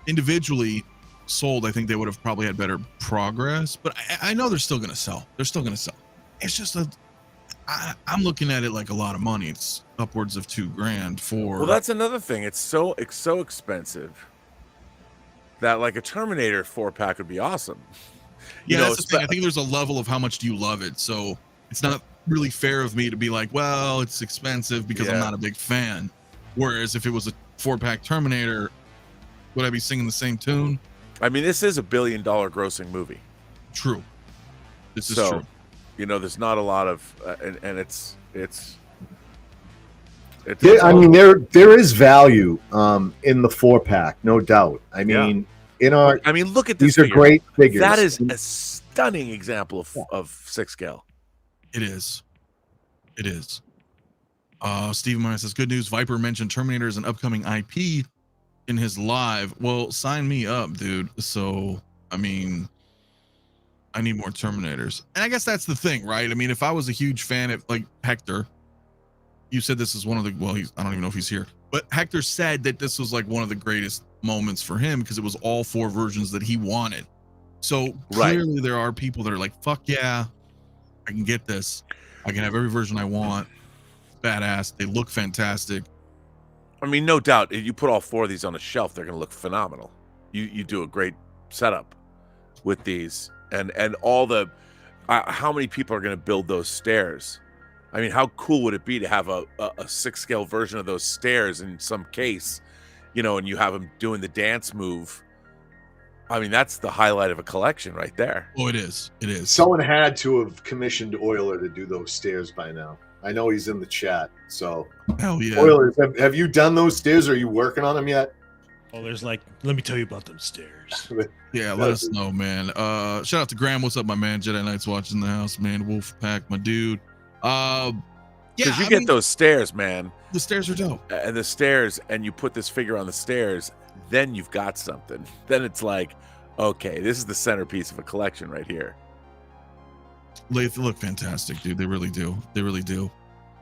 individually sold, I think they would have probably had better progress, but I know they're still going to sell. They're still going to sell. It's just I'm looking at it like a lot of money. It's upwards of $2,000 for. Well, that's another thing. It's so expensive that like a Terminator 4-pack would be awesome. Yeah, that's the thing. I think there's a level of how much do you love it. So it's not really fair of me to be like, well, it's expensive because I'm not a big fan. Whereas if it was a 4-pack Terminator, Would I be singing the same tune? I mean, this is $1 billion grossing movie. True. This is So, true. you know, there's not a lot of, and it's I mean, there is value in the 4-pack, no doubt. I mean, in our, I mean, look at this. these are great figures. That is a stunning example of 6 scale. It is. It is. Stephen Meyer says, good news. Viper mentioned Terminator as an upcoming IP in his live. Well, sign me up, dude. So, I mean, I need more Terminators. And I guess that's the thing, right? I mean, if I was a huge fan of like Hector, you said this is one of the, well, I don't even know if he's here, but Hector said that this was like one of the greatest moments for him because it was all 4 versions that he wanted. So clearly there are people that are like, fuck yeah, I can get this. I can have every version I want. Badass. They look fantastic. I mean, no doubt, if you put all 4 of these on a shelf, they're going to look phenomenal. You do a great setup with these, and all the how many people are going to build those stairs? I mean, how cool would it be to have a 6 scale version of those stairs in some case, you know, and you have them doing the dance move? I mean, that's the highlight of a collection right there. Oh, it is. It is. Someone had to have commissioned Euler to do those stairs by now. I know he's in the chat. So, hell yeah. Euler, have you done those stairs? Are you working on them yet? Oh, there's like, let me tell you about them stairs. Yeah, let us know, man. Shout out to Graham. What's up, my man? Jedi Knights watching the house, man. Wolfpack, my dude. Yeah, because you get those stairs, man. The stairs are dope. And the stairs, and you put this figure on the stairs, then you've got something. Then it's like, okay, this is the centerpiece of a collection right here. They look fantastic, dude. They really do. They really do.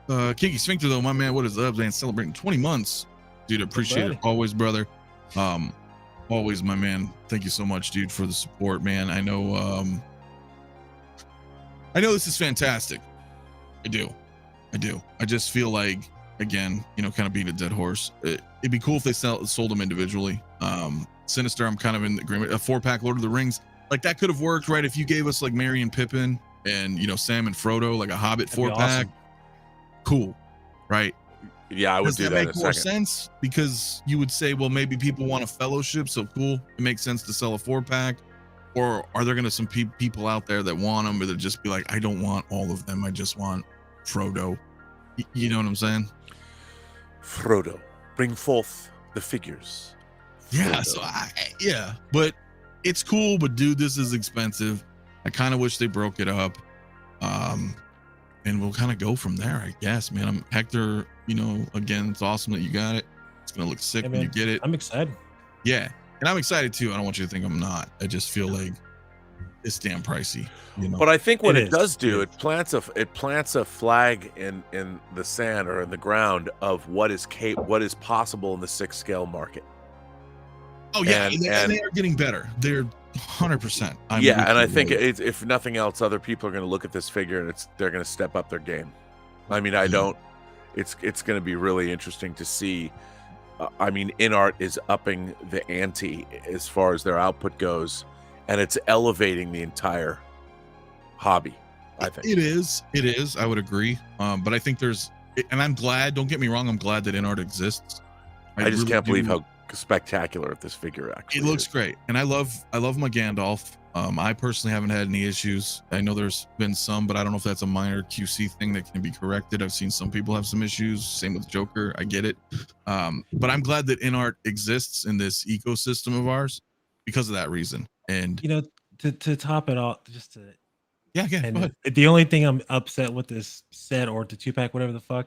Kinky Sphincter, though, my man, what is up, man? Celebrating 20 months. Dude, appreciate it. Always, brother. Always, my man. Thank you so much, dude, for the support, man. I know this is fantastic. I do. I just feel like, again, you know, kind of beat a dead horse. It'd be cool if they sold them individually. Sinister, I'm kind of in agreement. A 4-pack Lord of the Rings, like that could have worked, right? If you gave us like Merry and Pippin and, you know, Sam and Frodo, like a Hobbit 4-pack, awesome. Cool, right? Yeah, I would do that. Does that make more sense? Because you would say, well, maybe people want a fellowship, so cool. It makes sense to sell a 4-pack. Or are there going to some people out there that want them, or that just be like, I don't want all of them. I just want Frodo. You know what I'm saying? Frodo, bring forth the figures. Yeah, so but it's cool. But dude, this is expensive. I kind of wish they broke it up. And we'll kind of go from there, I guess, man. I'm Hector, you know, again, it's awesome that you got it. It's gonna look sick when you get it. I'm excited. Yeah, and I'm excited too. I don't want you to think I'm not. I just feel like it's damn pricey, you know. But I think what it does do, it plants a flag in the sand or in the ground of what is possible in the 6 scale market. Oh yeah, and they are getting better. They're 100%. And I think if nothing else, other people are going to look at this figure and they're going to step up their game. I mean, it's going to be really interesting to see. I mean, InArt is upping the ante as far as their output goes, and it's elevating the entire hobby. I think it is. I would agree. But I think and I'm glad. Don't get me wrong. I'm glad that InArt exists. I just can't believe how spectacular this figure actually looks great, and I love my Gandalf. I personally haven't had any issues. I know there's been some, but I don't know if that's a minor QC thing that can be corrected. I've seen some people have some issues, same with Joker. I get it, but I'm glad that InArt exists in this ecosystem of ours because of that reason. And you know, to top it all, just to go ahead. The only thing I'm upset with this set or the 2-pack, whatever the fuck,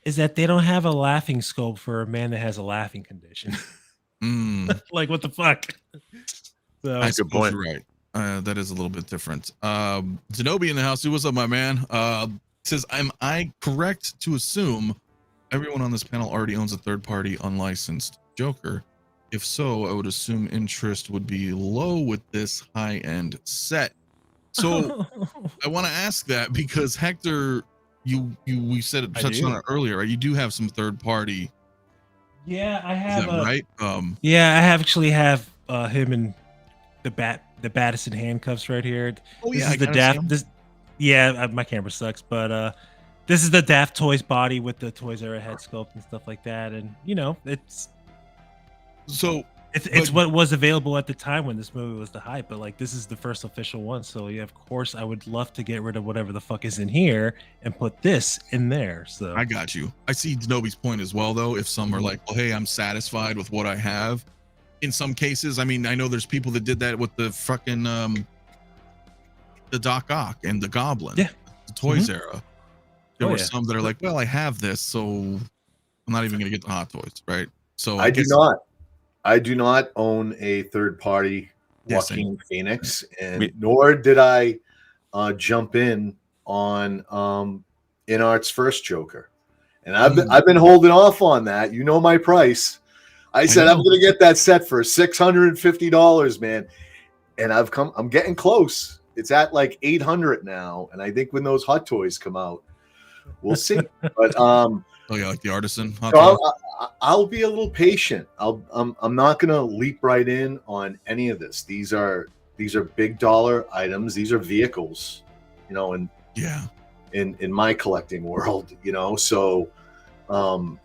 is that they don't have a laughing scope for a man that has a laughing condition. Like, what the fuck? So, I suppose you're right. That is a little bit different. Zenobi in the house. What's up, my man? Says, am I correct to assume everyone on this panel already owns a third-party unlicensed Joker? If so, I would assume interest would be low with this high-end set. So I want to ask that because Hector, we said it, touched on it earlier, right? You do have some third-party. Yeah, I have. Right? Yeah, I actually have him in the Baddest in handcuffs right here. Oh this yeah, is the Daft. My camera sucks, but this is the Daft Toys body with the Toys R Us head sculpt and stuff like that, and you know, it's. So It's what was available at the time when this movie was the hype, but like this is the first official one. So yeah, of course I would love to get rid of whatever the fuck is in here and put this in there. So I got you. I see Denobi's point as well, though. If some are like, well, hey, I'm satisfied with what I have. In some cases, I mean, I know there's people that did that with the fucking the Doc Ock and the Goblin, Yeah. the Toys era. There were yeah. some that are like, well, I have this, so I'm not even gonna get the Hot Toys, right? So I do not. I do not own a third-party Yes, Joaquin Phoenix, and nor did I jump in on InArt's first Joker. And I've been holding off on that. You know my price. I said I'm going to get that set for $650, man, and I'm getting close. It's at like $800 now, and I think when those Hot Toys come out, we'll see. But oh yeah, like the Artisan Hot so Toys. I'll be a little patient. I'm not gonna leap right in on any of this. These are big dollar items. These are vehicles, you know, and Yeah. in my collecting world, you know. So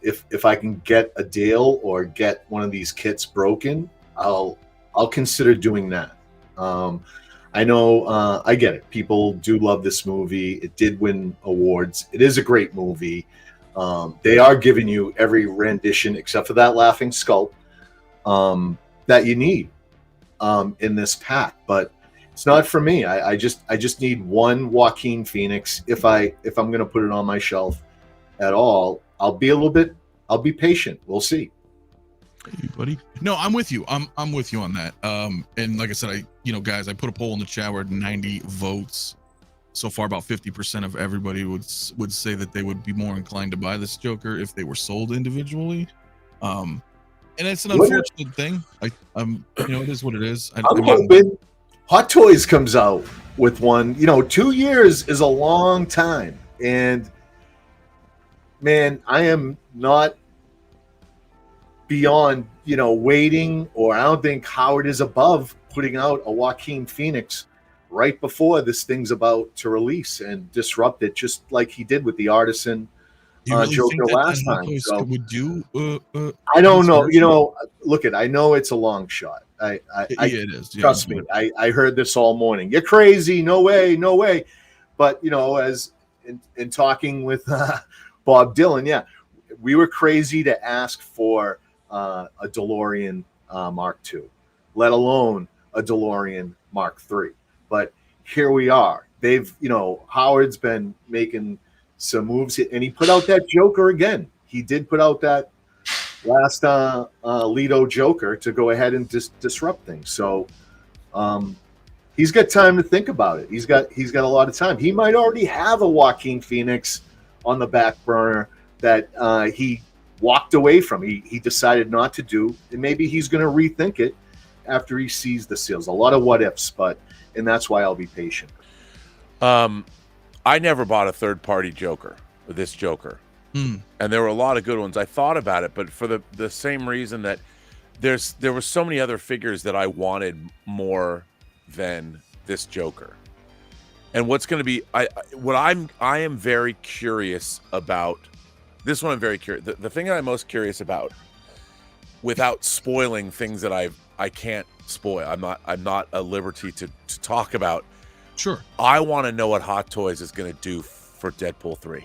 if I can get a deal or get one of these kits broken, I'll consider doing that. I know I get it. People do love this movie. It did win awards. It is a great movie. They are giving you every rendition except for that laughing skull that you need in this pack, but it's not for me. I just need one Joaquin Phoenix. If I'm going to put it on my shelf at all, I'll be patient. We'll see. Hey, buddy. No, I'm with you. I'm with you on that. And like I said, guys, I put a poll in the chat. We're at 90 votes. So far, about 50% of everybody would say that they would be more inclined to buy this Joker if they were sold individually. And it's an unfortunate thing. It is what it is. I'm hoping Hot Toys comes out with one. 2 years is a long time, and man, I am not beyond waiting, or I don't think Howard is above putting out a Joaquin Phoenix right before this thing's about to release and disrupt it, just like he did with the Artisan Joker last time. So would do, I don't know. I know it's a long shot. It is. Trust me. I heard this all morning. You're crazy. No way. No way. But as in talking with Bob Dylan, yeah, we were crazy to ask for a DeLorean Mark II, let alone a DeLorean Mark III. But here we are. They've, Howard's been making some moves, and he put out that Joker again. He did put out that last Leto Joker to go ahead and disrupt things. So he's got time to think about it. He's got a lot of time. He might already have a Joaquin Phoenix on the back burner that he walked away from. He decided not to do, and maybe he's going to rethink it after he sees the sales. A lot of what ifs, and that's why I'll be patient. I never bought a third-party Joker, this Joker. And there were a lot of good ones. I thought about it, but for the same reason that there were so many other figures that I wanted more than this Joker. And what's going to be, I am very curious about this one. I'm very curious. The thing that I'm most curious about, without spoiling things that I can't spoil. I'm not at liberty to talk about. Sure. I want to know what Hot Toys is going to do for Deadpool 3.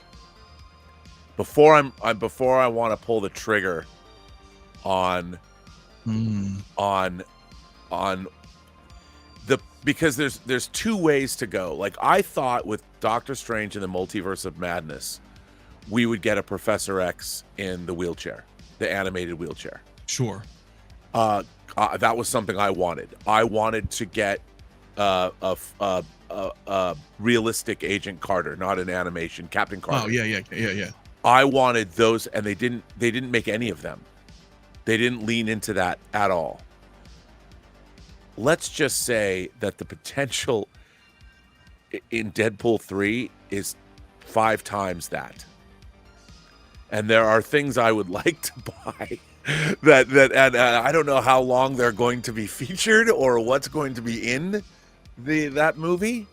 Before I want to pull the trigger on because there's two ways to go. Like, I thought with Doctor Strange and the Multiverse of Madness, we would get a Professor X in the wheelchair, the animated wheelchair. Sure. That was something I wanted. I wanted to get a realistic Agent Carter, not an animation Captain Carter. Oh yeah. I wanted those, and they didn't make any of them. They didn't lean into that at all. Let's just say that the potential in Deadpool 3 is 5 times that. And there are things I would like to buy and I don't know how long they're going to be featured or what's going to be in that movie.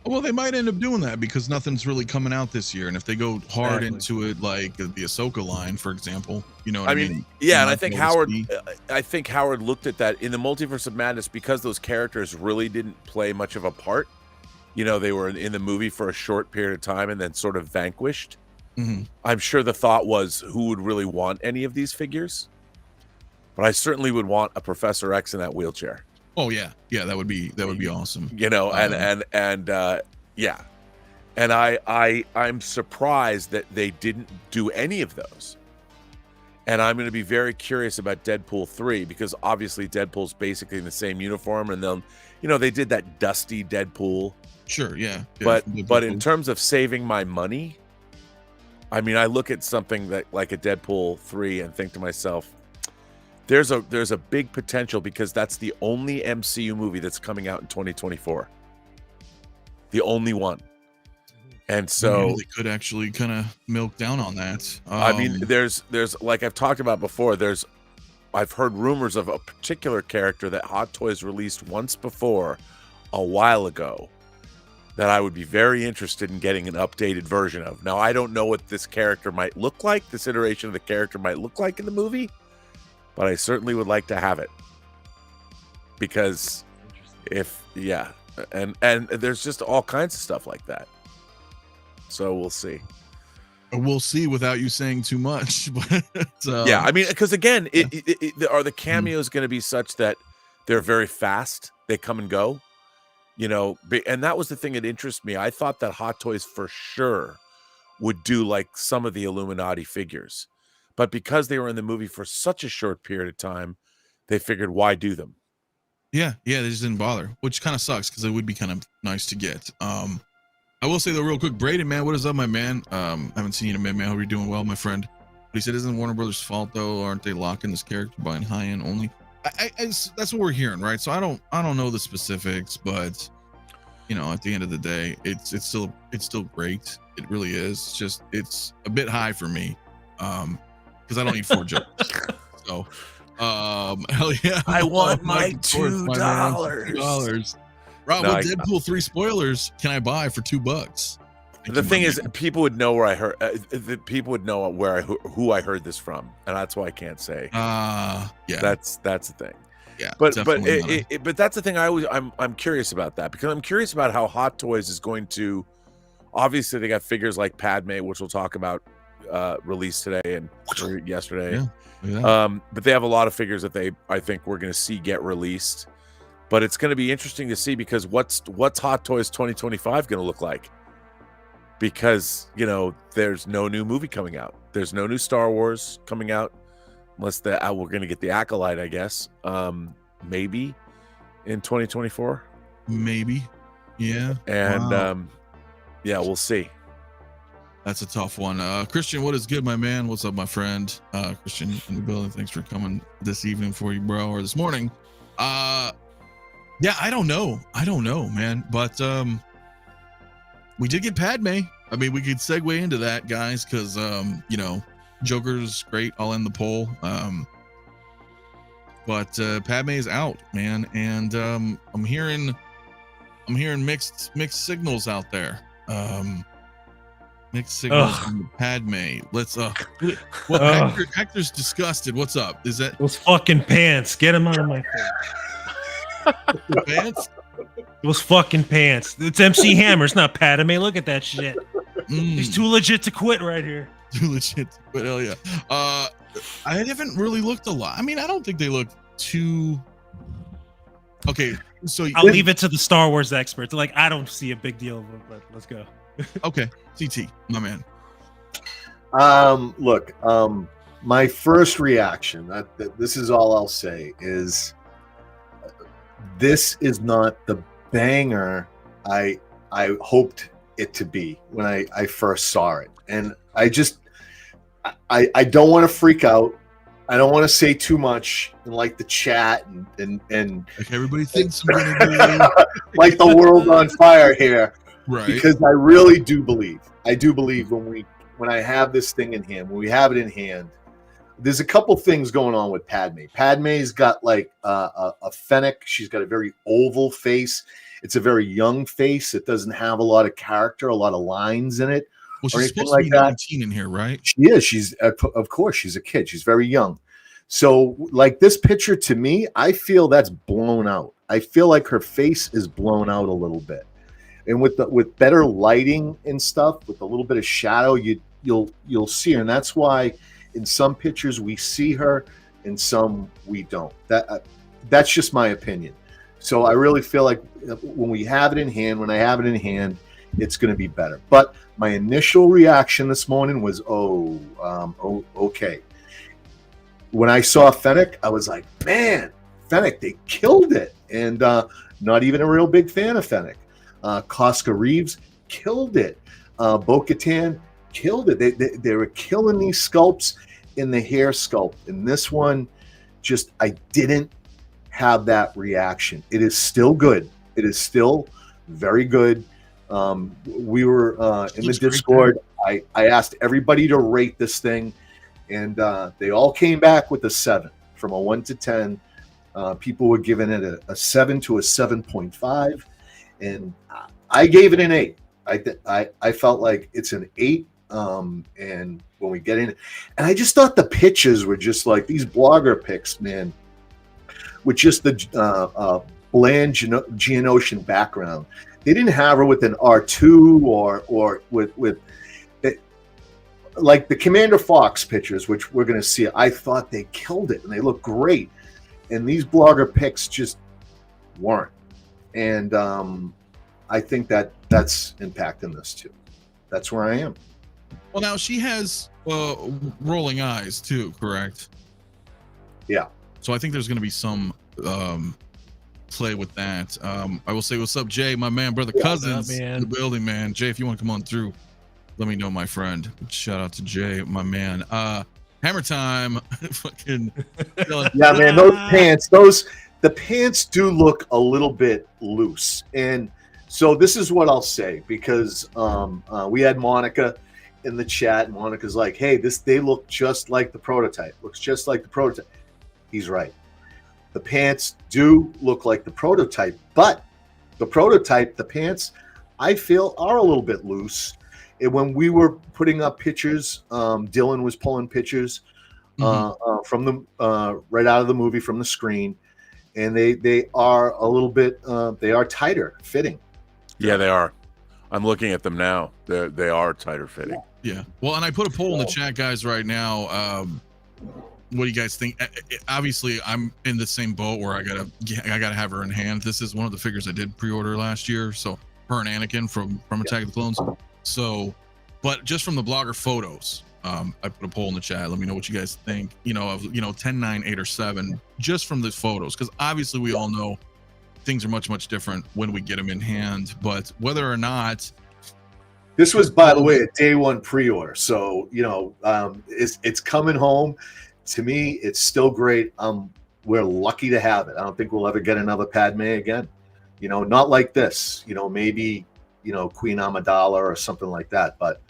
Well, they might end up doing that because nothing's really coming out this year, and if they go hard Exactly. into it, like the Ahsoka line, for example, you know what I I mean, they yeah, and I might think be able to Howard, see- I think Howard looked at that in the Multiverse of Madness because those characters really didn't play much of a part. You know, they were in the movie for a short period of time and then sort of vanquished. Mhm. I'm sure the thought was, who would really want any of these figures? But I certainly would want a Professor X in that wheelchair. Oh yeah, that would be awesome. You know, yeah. And I'm surprised that they didn't do any of those. And I'm going to be very curious about Deadpool 3 because obviously Deadpool's basically in the same uniform, and then, you know, they did that dusty Deadpool. Sure, yeah. But in terms of saving my money, I mean, I look at something that like a Deadpool 3 and think to myself, there's a big potential because that's the only MCU movie that's coming out in 2024. The only one. And so they could actually kind of milk down on that. I mean, there's like I've talked about before, I've heard rumors of a particular character that Hot Toys released once before a while ago that I would be very interested in getting an updated version of. Now, I don't know what this character might look like, this iteration of the character might look like in the movie, but I certainly would like to have it. Because and there's just all kinds of stuff like that. So we'll see. We'll see without you saying too much. But yeah, I mean, because again, are the cameos going to be such that they're very fast? They come and go, you know. And that was the thing that interests me. I thought that Hot Toys for sure would do like some of the Illuminati figures, but because they were in the movie for such a short period of time, they figured, why do them? Yeah, they just didn't bother, which kind of sucks because it would be kind of nice to get. I will say though, real quick, Braden, man, what is up, my man? I haven't seen you in a minute, man. Hope you're doing well, my friend. But he said, isn't Warner Brothers' fault though? Aren't they locking this character buying high end only? That's what we're hearing, right? So I don't know the specifics, but you know, at the end of the day, it's still great. It really is. It's a bit high for me, because I don't eat 4 jokes. So, hell yeah, I want my $2. $2. Rob, No, what Deadpool 3 spoilers can I buy for $2? The thing is, people would know where I heard. People would know who I heard this from, and that's why I can't say. Yeah, that's the thing. Yeah, but that's the thing. I'm curious about that because I'm curious about how Hot Toys is going to. Obviously, they got figures like Padme, which we'll talk about, released today or yesterday. Yeah. But they have a lot of figures that I think we're going to see get released. But it's going to be interesting to see because what's Hot Toys 2025 going to look like? Because, you know, there's no new movie coming out. There's no new Star Wars coming out unless we're going to get the Acolyte, I guess. Maybe in 2024. Maybe. Yeah. And yeah, we'll see. That's a tough one. Christian, what is good, my man? What's up, my friend? Christian in the building. Thanks for coming this evening for you, bro, or this morning. Yeah, I don't know, man. But we did get Padme. I mean, we could segue into that, guys, because you know, Joker's great. I'll end the poll. But Padme is out, man, and I'm hearing mixed signals out there. Mixed signals from Padme. Let's well, Hector's disgusted. What's up? Is that those fucking pants? Get them out of my face. Pants? Those fucking pants. It's MC Hammer. It's not Padme. Look at that shit. He's too legit to quit right here. Too legit to quit. Hell yeah. I haven't really looked a lot. I mean, I don't think they look too. Okay, so I'll leave it to the Star Wars experts. Like, I don't see a big deal, but let's go. Okay, CT, my man. Look, my first reaction, this is all I'll say, is this is not the banger I hoped it to be when I first saw it. And I don't want to freak out. I don't want to say too much in like the chat and like everybody thinks I'm gonna do like the world on fire here. Right. Because I really do believe. I do believe when I have this thing in hand, when we have it in hand, there's a couple things going on with Padme. Padme's got like a fennec. She's got a very oval face. It's a very young face. It doesn't have a lot of character, a lot of lines in it. Well, she's supposed like to be 19 in here, right? She is. She's, of course, she's a kid. She's very young. So, like this picture, to me, I feel that's blown out. I feel like her face is blown out a little bit. And with better lighting and stuff, with a little bit of shadow, you'll see her. And that's why in some pictures we see her, in some we don't. That's just my opinion. So I really feel like when I have it in hand, it's going to be better. But my initial reaction this morning was, okay. When I saw Fennec, I was like, man, Fennec, they killed it. And not even a real big fan of Fennec. Koska Reeves killed it. Bo-Katan killed it. They were killing these sculpts in the hair sculpt. And this one, just, I didn't have that reaction. It is still good. It is still very good. We were in the Discord. I asked everybody to rate this thing, and they all came back with a 7 from a 1 to 10. People were giving it a 7 to a 7.5, and I gave it an 8. I felt like it's an 8. And when we get in, and I just thought the pictures were just like these blogger pics, man, with just the bland Geonosian background. They didn't have her with an R2 or with it, like the Commander Fox pictures, which we're going to see. I thought they killed it and they look great. And these blogger pics just weren't. And I think that's impacting this too. That's where I am. Well, now she has rolling eyes too, correct? Yeah. So I think there's going to be some play with that. I will say, what's up, Jay, my man, brother, cousins in the building, man. Jay, if you want to come on through, let me know, my friend. Shout out to Jay, my man. Hammer time. Fucking yeah, man, the pants do look a little bit loose. And so this is what I'll say, because we had Monica in the chat, and Monica's like, hey, they look just like the prototype. Looks just like the prototype. He's right. The pants do look like the prototype, but the pants, I feel, are a little bit loose. And when we were putting up pictures, Dylan was pulling pictures from the right out of the movie, from the screen, and they are a little bit they are tighter fitting. Yeah, they are. I'm looking at them now. They are tighter fitting. Yeah. Well, and I put a poll in the chat, guys, right now. What do you guys think? Obviously, I'm in the same boat where I gotta have her in hand. This is one of the figures I did pre-order last year. So her and Anakin from Attack of the Clones. So, but just from the blogger photos, I put a poll in the chat. Let me know what you guys think. Of 10, 9, 8, or 7, just from the photos, because obviously we all know things are much different when we get them in hand. But whether or not, this was, by the way, a day one pre-order, so it's coming home. To me, it's still great. We're lucky to have it. I don't think we'll ever get another Padme again. Not like this. Maybe Queen Amidala or something like that. But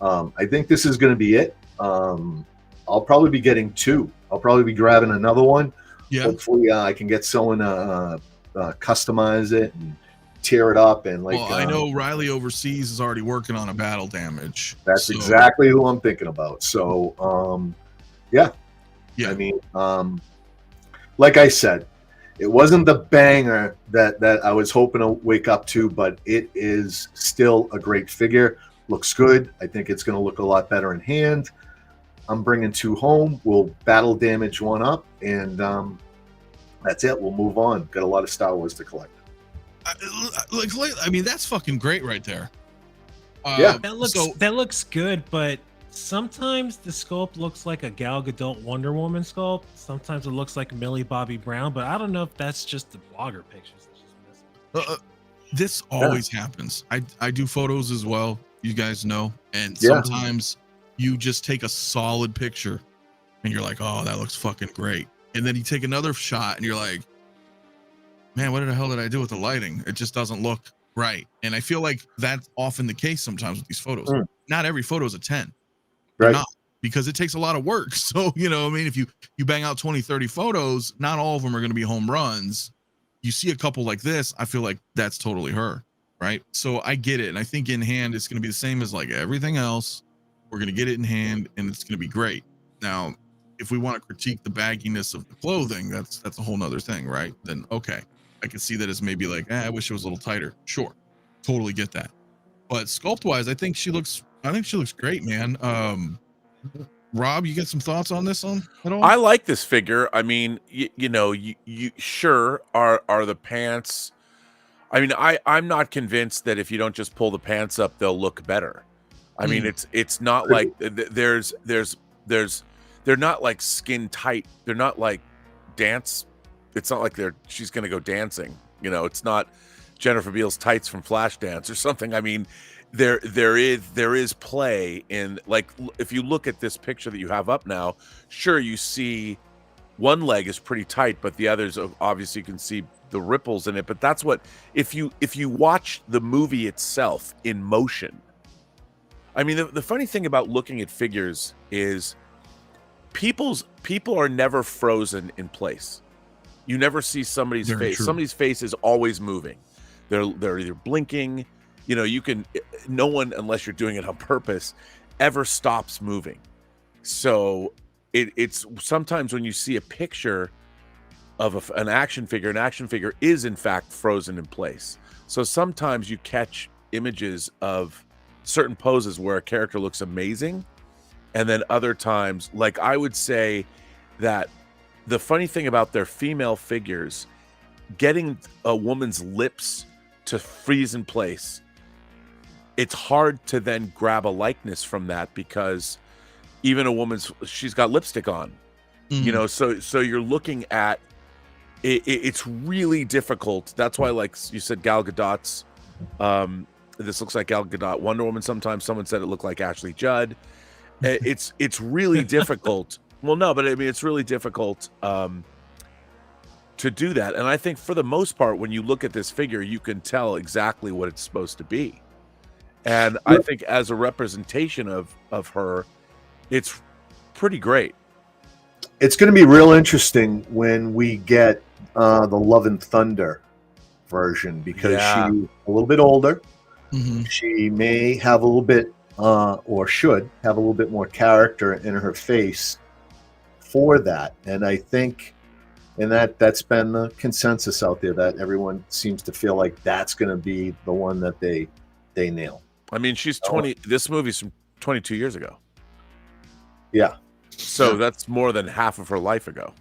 I think this is going to be it. I'll probably be getting 2. I'll probably be grabbing another one. Yeah. Hopefully, I can get someone to customize it and tear it up. And I know Riley overseas is already working on a battle damage. That's exactly who I'm thinking about. So, yeah. I mean, like I said, it wasn't the banger that I was hoping to wake up to, but it is still a great figure. Looks good. I think it's going to look a lot better in hand. I'm bringing 2 home. We'll battle damage 1 up, and that's it. We'll move on. Got a lot of Star Wars to collect. I mean, that's fucking great right there. Yeah, that looks good, but sometimes the sculpt looks like a Gal Gadot Wonder Woman sculpt. Sometimes it looks like Millie Bobby Brown, but I don't know if that's just the blogger pictures. This always happens. I do photos as well, you guys know, and sometimes you just take a solid picture and you're like, oh, that looks fucking great. And then you take another shot and you're like, man, what the hell did I do with the lighting? It just doesn't look right. And I feel like that's often the case sometimes with these photos. Not every photo is a 10. Right. Not. because it takes a lot of work. So, you know, I mean, if you bang out 20, 30 photos, not all of them are going to be home runs. You see a couple like this, I feel like that's totally her, right? So I get it. And I think in hand, it's going to be the same as like everything else. We're going to get it in hand and it's going to be great. Now, if we want to critique the bagginess of the clothing, that's a whole nother thing, right? Then, okay, I can see that as maybe like, I wish it was a little tighter. Sure. Totally get that. But sculpt wise, I think she looks great, man. Rob, you got some thoughts on this at all? I like this figure. I mean, you know, you sure are the pants. I mean, I'm not convinced that if you don't just pull the pants up, they'll look better. I mean, it's not like they're not like skin tight. They're not like dance. It's not like she's going to go dancing. You know, it's not Jennifer Beals tights from Flashdance or something. I mean, there is play in, like, if you look at this picture that you have up now, sure, you see one leg is pretty tight, but the others, obviously you can see the ripples in it. But that's what, if you watch the movie itself in motion, I mean, the funny thing about looking at figures is people are never frozen in place. You never see somebody's Very face. true. Somebody's face is always moving. They're either blinking. You know, no one, unless you're doing it on purpose, ever stops moving. So it's sometimes when you see a picture of an action figure is in fact frozen in place. So sometimes you catch images of certain poses where a character looks amazing. And then other times, like, I would say that the funny thing about their female figures, getting a woman's lips to freeze in place, it's hard to then grab a likeness from that, because even a she's got lipstick on, you know, so you're looking at it, it's really difficult. That's why, like you said, Gal Gadot's, this looks like Gal Gadot Wonder Woman. Sometimes someone said it looked like Ashley Judd. It's really difficult. Well, no, but I mean, it's really difficult to do that. And I think for the most part, when you look at this figure, you can tell exactly what it's supposed to be. And I think as a representation of her, it's pretty great. It's going to be real interesting when we get the Love and Thunder version, because she's a little bit older. She may have a little bit, or should have a little bit more character in her face for that. And I think, and that's been the consensus out there, that everyone seems to feel like that's going to be the one that they nail. I mean, she's 20. This movie's from 22 years ago. Yeah. So that's more than half of her life ago.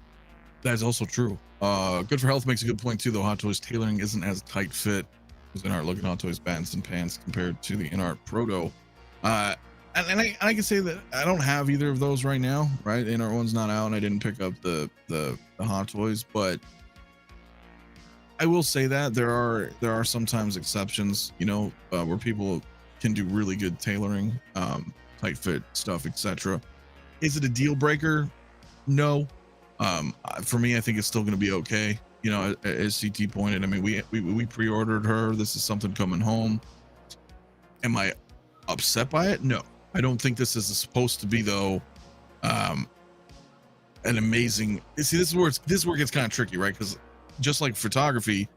That's also true. Good for Health makes a good point too, though. Hot Toys tailoring isn't as tight fit as InArt looking Hot Toys bands and pants compared to the InArt Proto. And I can say that I don't have either of those right now, right? InArt one's not out, and I didn't pick up the Hot Toys, but I will say that there are sometimes exceptions, you know, where people can do really good tailoring, tight fit stuff, etc. Is it a deal breaker? No. For me, I think it's still going to be okay. You know, as CT pointed, I mean, we pre-ordered her. This is something coming home. Am I upset by it? No. I don't think this is supposed to be, though, an amazing. See, this is where it gets kind of tricky, right? Because just like photography,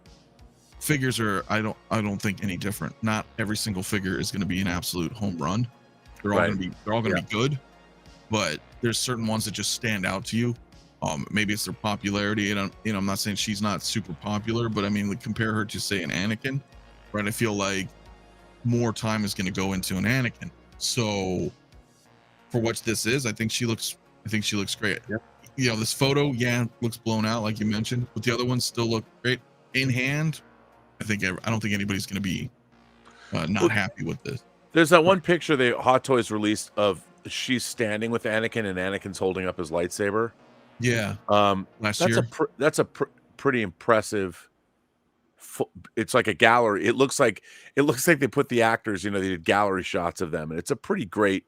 figures are, I don't think any different. Not every single figure is going to be an absolute home run. They're all going to be good, but there's certain ones that just stand out to you. Maybe it's their popularity, and I'm not saying she's not super popular, but I mean, like, compare her to, say, an Anakin, right? I feel like more time is going to go into an Anakin. So for what this is, I think she looks great. Yeah. You know, this photo, looks blown out, like you mentioned, but the other ones still look great in hand. I don't think anybody's going to be not happy with this. There's that one picture the Hot Toys released of she's standing with Anakin and Anakin's holding up his lightsaber. Yeah. Last year. That's a pretty impressive. It's like a gallery. It looks like they put the actors, you know, they did gallery shots of them, and it's a pretty great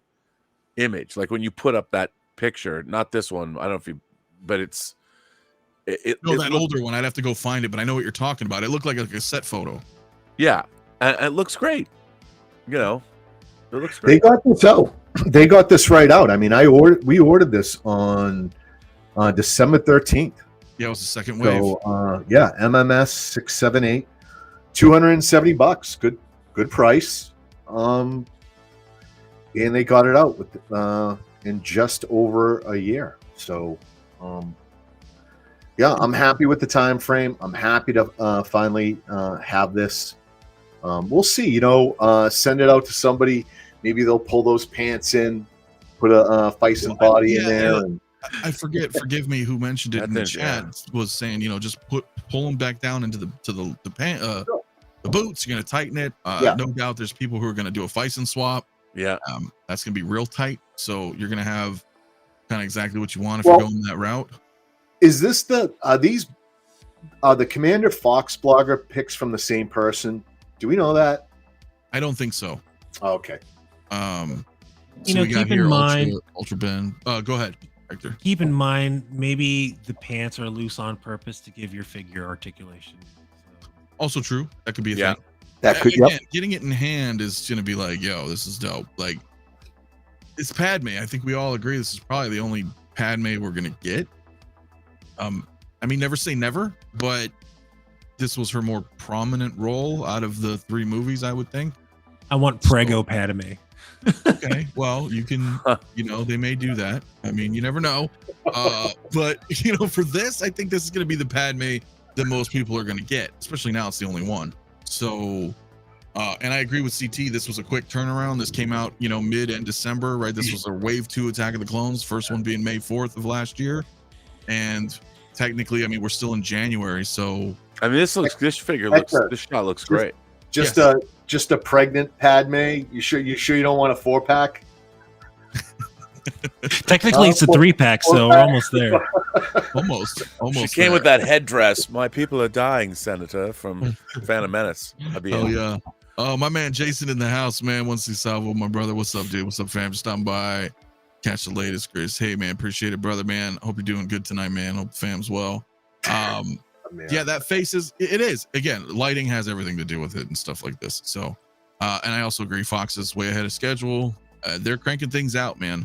image. Like when you put up that picture, not this one. I don't know if you, but it's. That older one. I'd have to go find it, but I know what you're talking about. It looked like a set photo. Yeah, and it looks great. You know, it looks They great. got this out. they got this right out. I mean, we ordered this on December 13th. Yeah, it was the second wave. So yeah, MMS 678, $270. Good price. And they got it out with in just over a year. So yeah, I'm happy with the time frame. I'm happy to finally have this. We'll see, you know, send it out to somebody. Maybe they'll pull those pants in, put a Fison body in there. Yeah. And I forgive me who mentioned it in the chat, was saying, you know, just pull them back down into the boots. You're going to tighten it. No doubt there's people who are going to do a Fison swap. Yeah. That's going to be real tight. So you're going to have kind of exactly what you want if you're going that route. Is this the Commander Fox blogger picks from the same person? Do we know that? I don't think so. Oh, okay. You know, keep in mind, Ultra Ben. Go ahead, Hector. Keep in mind, maybe the pants are loose on purpose to give your figure articulation. So. Also true. That could be a thing. That could. Again, getting it in hand is going to be like, yo, this is dope. Like, it's Padme. I think we all agree this is probably the only Padme we're going to get. I mean, never say never, but this was her more prominent role out of the 3 movies, I would think. I want Prego Padme. Okay, well, you can, you know, they may do that. I mean, you never know. But, you know, for this, I think this is going to be the Padme that most people are going to get, especially now it's the only one. So, and I agree with CT. This was a quick turnaround. This came out, you know, mid-end December, right? This was a Wave 2 Attack of the Clones, first one being May 4th of last year. And technically, I mean, we're still in January, so... I mean, this figure this shot looks great. Just a pregnant Padme. You sure you don't want a 4-pack? Technically, it's a 3-pack, so we're almost there. Almost. She came with that headdress. My people are dying, Senator, from Phantom Menace. Oh yeah. Oh, my man Jason in the house, man. Once he saw my brother. What's up, dude? What's up, fam? Just stopping by. Catch the latest, Chris. Hey, man, appreciate it, brother, man. Hope you're doing good tonight, man. Hope the fam's well. Yeah, that face is, it is. Again, lighting has everything to do with it and stuff like this. So, and I also agree, Fox is way ahead of schedule. They're cranking things out, man.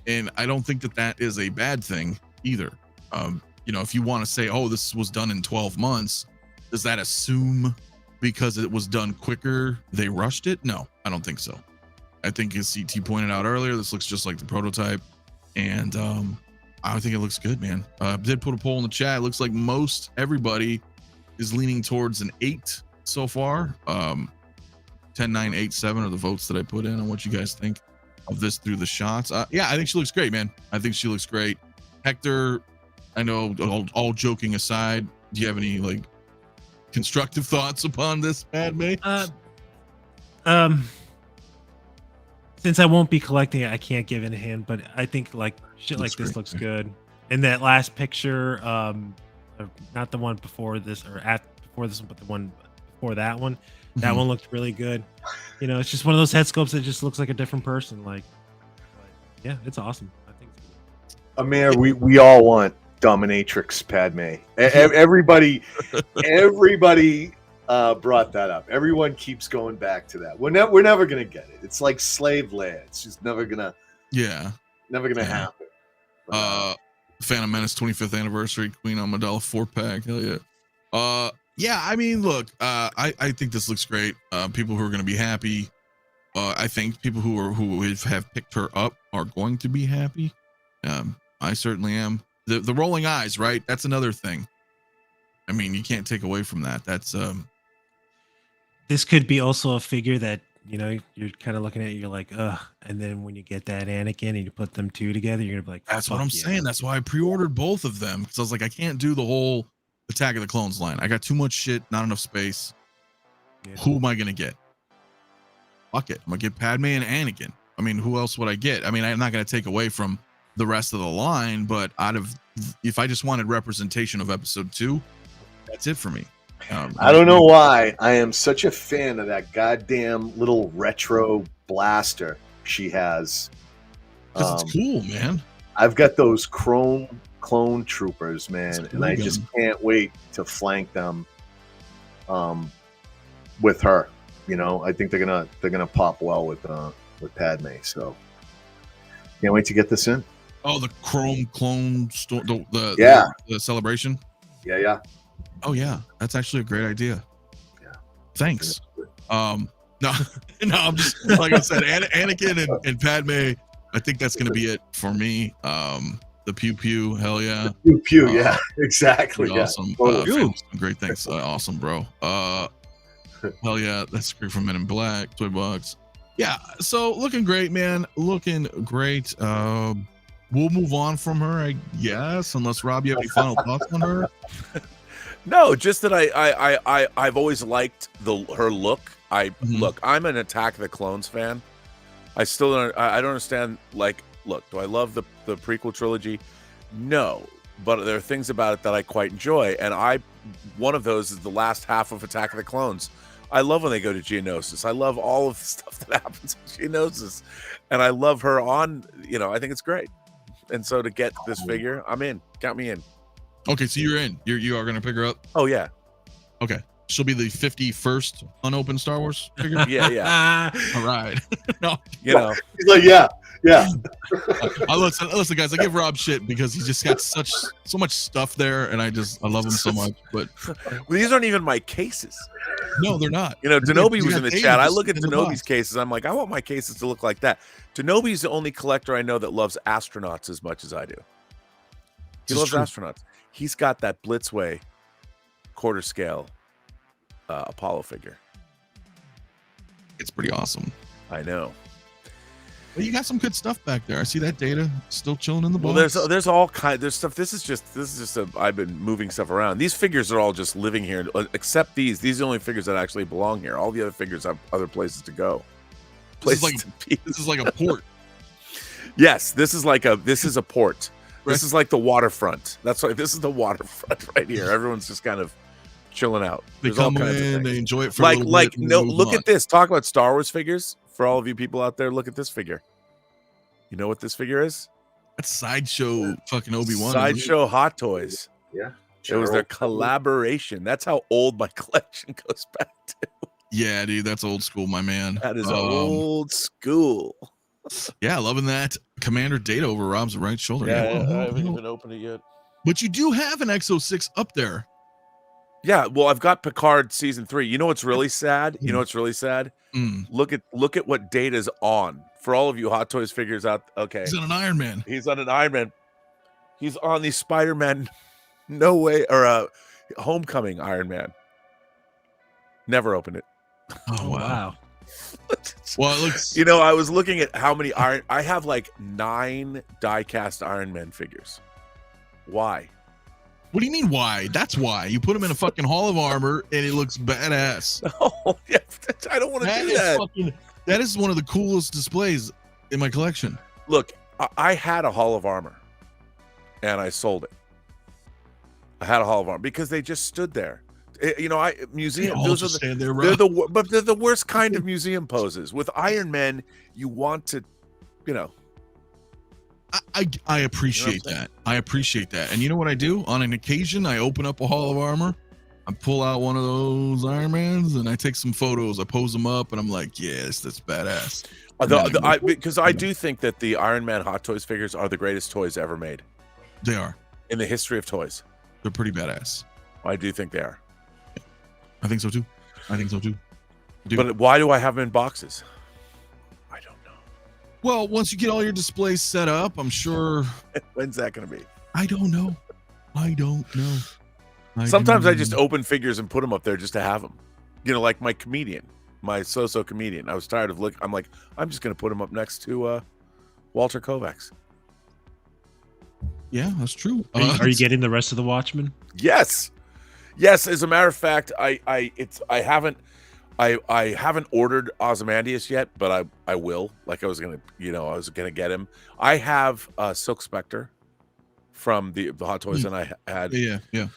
And I don't think that is a bad thing either. You know, if you want to say, oh, this was done in 12 months, does that assume because it was done quicker, they rushed it? No, I don't think so. I think as CT pointed out earlier, this looks just like the prototype. And I think it looks good, man. Did put a poll in the chat. It looks like most everybody is leaning towards an 8 so far. 10, 9, 8, 7 are the votes that I put in on what you guys think of this through the shots. Yeah, I think she looks great, man. I think she looks great. Hector, I know, all joking aside, do you have any like constructive thoughts upon this, Padme? Since I won't be collecting it, I can't give it a hand, but I think like shit like this looks good. And that last picture, not the one before this or before this one, but the one before that one, that one looked really good. You know, it's just one of those head sculpts that just looks like a different person. Like yeah, it's awesome. I think it's good. Amir, we all want dominatrix Padme. Everybody brought that up. Everyone keeps going back to that. We're never gonna get it. It's like slave Leia. It's just never gonna happen. But, Phantom Menace 25th anniversary, Queen Amidala 4-pack. Hell yeah. Yeah, I mean, look, I think this looks great. People who are gonna be happy. I think people who have picked her up are going to be happy. I certainly am. The rolling eyes, right? That's another thing. I mean, you can't take away from that. That's this could be also a figure that, you know, you're kind of looking at it, you're like, ugh. And then when you get that Anakin and you put them two together, you're gonna be like, that's what I'm saying. That's why I pre-ordered both of them. Because I was like, I can't do the whole Attack of the Clones line. I got too much shit, not enough space. Yeah. Who am I gonna get? Fuck it. I'm gonna get Padme and Anakin. I mean, who else would I get? I mean, I'm not gonna take away from the rest of the line, but if I just wanted representation of episode 2, that's it for me. I don't know why I am such a fan of that goddamn little retro blaster she has. Because it's cool, man. I've got those chrome clone troopers, man, and I just can't wait to flank them with her. You know, I think they're gonna pop well with Padme. So Can't wait to get this in. Oh, the Chrome clone store, the celebration. Yeah. Oh yeah, that's actually a great idea. Yeah. Thanks. No, I'm just like I said, Anakin and Padme. I think that's gonna be it for me. The pew pew, hell yeah. Pew pew, yeah, exactly. Yeah. Awesome. Great, thanks. Awesome, bro. Hell yeah, that's great from Men in Black, Toy Box. Yeah, so looking great, man. Looking great. We'll move on from her, I guess, unless Rob, you have any final thoughts on her? No, just that I've always liked her look. Look, I'm an Attack of the Clones fan. I still don't understand. Like, look, do I love the prequel trilogy? No, but there are things about it that I quite enjoy, and one of those is the last half of Attack of the Clones. I love when they go to Geonosis. I love all of the stuff that happens in Geonosis, and I love her on. I think it's great, and so to get this figure, I'm in. Count me in. Okay, so you're in. You are gonna pick her up. Oh yeah. Okay. She'll be the 51st unopened Star Wars figure. Yeah. All right. No, he's like, yeah. Listen, guys. I give Rob shit because he's just got so much stuff there, and I love him so much. But these aren't even my cases. No, they're not. Denobi was in the chat. I look at Denobi's cases. I'm like, I want my cases to look like that. Denobi's the only collector I know that loves astronauts as much as I do. He loves astronauts. He's got that Blitzway quarter scale Apollo figure. It's pretty awesome. I know. Well, you got some good stuff back there. I see that data still chilling in the box. Well, there's all there's stuff. This is just I've been moving stuff around. These figures are all just living here, except these. These are the only figures that actually belong here. All the other figures have other places to go. This is like a port. Yes, this is a port. This is like the waterfront. That's why this is the waterfront right here. Everyone's just kind of chilling out. They come in, they enjoy it for look at this. Talk about Star Wars figures for all of you people out there. Look at this figure. You know what this figure is? That's Sideshow fucking Obi-Wan. Sideshow Hot Toys. Yeah. It was their collaboration. That's how old my collection goes back to. Yeah, dude, that's old school, my man. That is old school. Yeah, loving that Commander Data over Rob's right shoulder. Yeah, I haven't even opened it yet. But you do have an X06 up there. Yeah, well, I've got Picard season 3. You know what's really sad? Look at what Data's on. For all of you Hot Toys figures out, okay. He's on an Iron Man. He's on an Iron Man. He's on the Spider-Man Homecoming Iron Man. Never opened it. Oh wow. Well, it looks. I was looking at how many I have like 9 die-cast Iron Man figures. Why? What do you mean why? That's why. You put him in a fucking Hall of Armor and it looks badass. Oh, yeah. I don't want to do that. That is one of the coolest displays in my collection. Look, I had a Hall of Armor and I sold it. I had a Hall of Armor because they just stood there. Museum. Those are they're the worst kind of museum poses. With Iron Man, you want to, I appreciate that. I appreciate that. And you know what I do? On an occasion, I open up a Hall of Armor, I pull out one of those Iron Mans, and I take some photos. I pose them up, and I'm like, yes, that's badass. Because I do think that the Iron Man Hot Toys figures are the greatest toys ever made. They are. In the history of toys. They're pretty badass. I do think they are. I think so too. But why do I have them in boxes? I don't know. Well, once you get all your displays set up, I'm sure. When's that going to be? I don't know. Sometimes I just open figures and put them up there just to have them. Like my comedian, my so-so comedian. I was tired of looking. I'm like, I'm just going to put him up next to Walter Kovacs. Yeah, that's true. Are you getting the rest of the Watchmen? Yes. As a matter of fact, I haven't ordered Ozymandias yet, but I will. Like I was gonna get him. I have Silk Spectre from the Hot Toys, and I had yeah.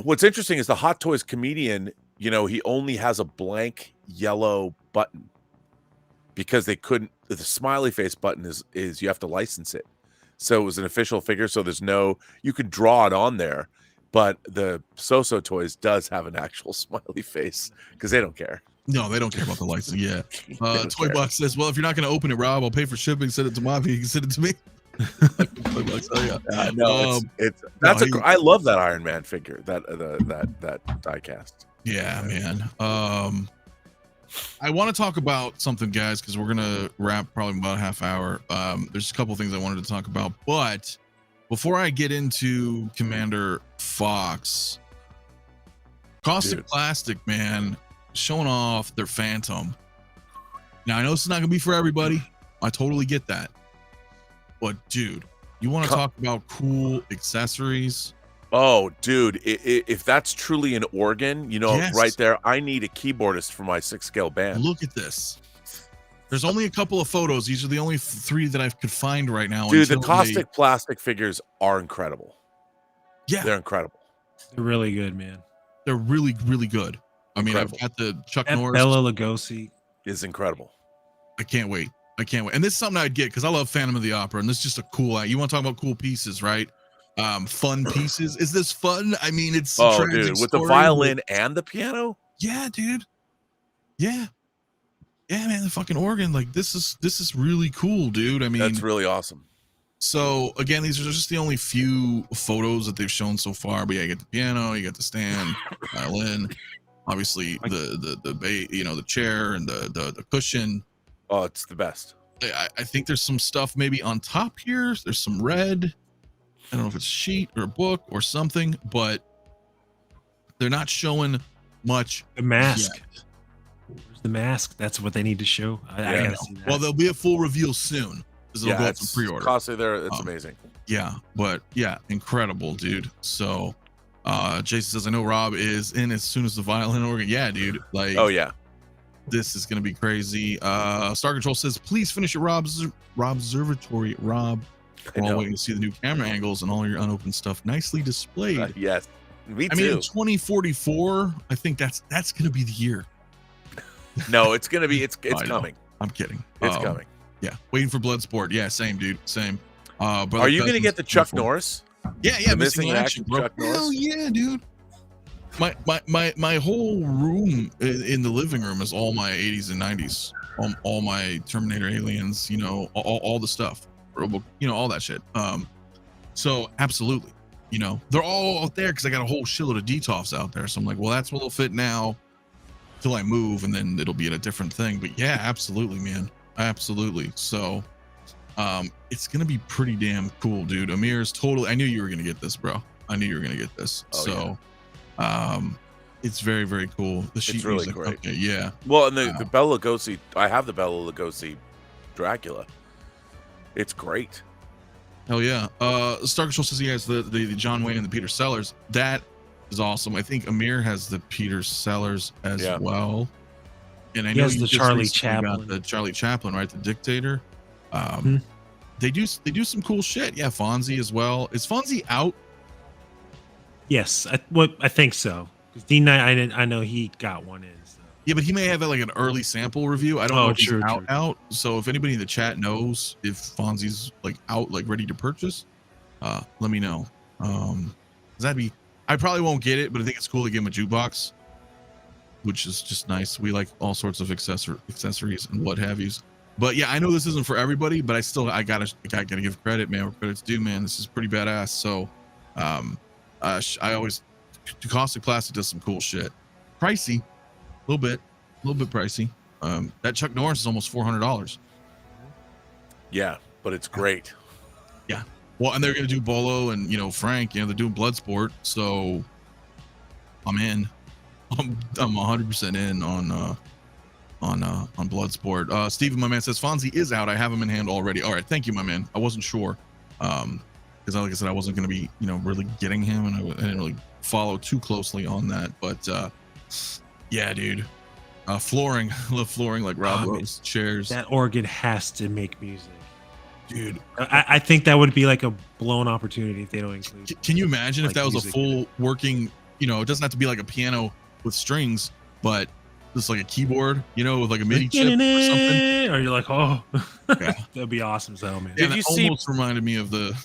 What's interesting is the Hot Toys comedian. He only has a blank yellow button because they couldn't. The smiley face button is you have to license it, so it was an official figure. So there's no you could draw it on there. but the So-So Toys does have an actual smiley face because they don't care. No, they don't care about the lights. Yeah. don't Toy care. Box says, well, if you're not going to open it, Rob, I'll pay for shipping. Send it to Mafia. You can send it to me. Toy Box, oh, yeah. No, I love that Iron Man figure, that diecast. Yeah, man. I want to talk about something, guys, because we're gonna wrap probably about a half hour. There's a couple things I wanted to talk about, but before I get into Commander Fox, Caustic Plastic, man, showing off their Phantom. Now I know this is not gonna be for everybody. I totally get that, but dude, you want to talk about cool accessories? Oh, dude, if that's truly an organ, Yes. right there, I need a keyboardist for my 6-scale band. Look at this. There's only a couple of photos. These are the only 3 that I could find right now. Dude, the Caustic Plastic figures are incredible. Yeah, they're incredible. They're really good, man. They're really, really good. I mean, Incredible. I've got the Chuck That Norris. Bela Lugosi is incredible. I can't wait. And this is something I'd get because I love Phantom of the Opera, and this is just a cool. You want to talk about cool pieces, right? Fun pieces. Is this fun? I mean, it's a tragic dude, with the story, violin and the piano. Yeah, dude. Yeah, man. The fucking organ, like this is really cool, dude. I mean, That's really awesome. So again, these are just the only few photos that they've shown so far. But yeah, you get the piano, you got the stand, violin, obviously the the chair and the cushion. Oh, it's the best. I think there's some stuff maybe on top here. There's some red. I don't know if it's a sheet or a book or something, but they're not showing much. The mask. yet. Where's the mask? That's what they need to show. I gotta see that. Well, there'll be a full reveal soon because they'll go up to pre-order. Costly there. It's amazing. Yeah, but yeah, incredible, dude. So Jason says, I know Rob is in as soon as the violin organ. Yeah, dude. Like, oh yeah. This is gonna be crazy. Star Control says, please finish at Rob's observatory. Rob, we're all waiting to see the new camera angles and all your unopened stuff nicely displayed. Yes, me too. I mean, in 2044, I think that's gonna be the year. No, it's gonna be. It's coming. I'm kidding. It's coming. Yeah, waiting for Bloodsport. Yeah, same, dude. Same. Are you gonna get the Chuck Norris? Yeah, the missing action, bro. Chuck Norris? Hell yeah, dude. My whole room in the living room is all my 80s and 90s, all my Terminator Aliens, all the stuff, all that shit. So absolutely, they're all out there because I got a whole shitload of DTOFs out there. So I'm like, well, that's what will fit now till I move, and then it'll be at a different thing. But yeah, absolutely, man, absolutely. So it's gonna be pretty damn cool, dude. Amir's totally. I knew you were gonna get this, bro. I knew you were gonna get this. It's very, very cool. The sheet it's really music, great. okay, yeah. Well, and the Bela Lugosi, I have the Bela Lugosi Dracula. It's great. Hell yeah. Star Control says he has the John Wayne and the Peter Sellers. That is awesome. I think Amir has the Peter Sellers as well. And I know the Charlie Chaplin. Got the Charlie Chaplin, right? The Dictator. They do some cool shit. Yeah, Fonzie as well. Is Fonzie out? Yes, I think so. Because Dean Knight, I know he got one in. So. Yeah, but he may have like an early sample review. I don't know if he's true. out. So if anybody in the chat knows if Fonzie's like out, like ready to purchase, let me know. I probably won't get it, but I think it's cool to give him a jukebox, which is just nice. We like all sorts of accessories and what have yous. But yeah, I know this isn't for everybody, but I gotta give credit, man. Where credit's due, man. This is pretty badass. So I always Caustic Plastic does some cool shit. Pricey, a little bit pricey. That Chuck Norris is almost $400. Yeah, but it's great. Yeah. Well, and they're gonna do Bolo and Frank. They're doing Bloodsport, so I'm in. I'm 100% in on Bloodsport. Steven, my man, says Fonzie is out. I have him in hand already. All right, thank you, my man. I wasn't sure. Because like I said, I wasn't going to be, really getting him, and I didn't really follow too closely on that. But yeah, dude, flooring, I love flooring like Rob loves chairs. That organ has to make music, dude. I think that would be like a blown opportunity if they don't include. Can you imagine if that was a full music working? It doesn't have to be like a piano with strings, but just like a keyboard, with like a MIDI chip or something. Or you're like, oh, yeah, that'd be awesome, so man. Yeah, that almost reminded me of the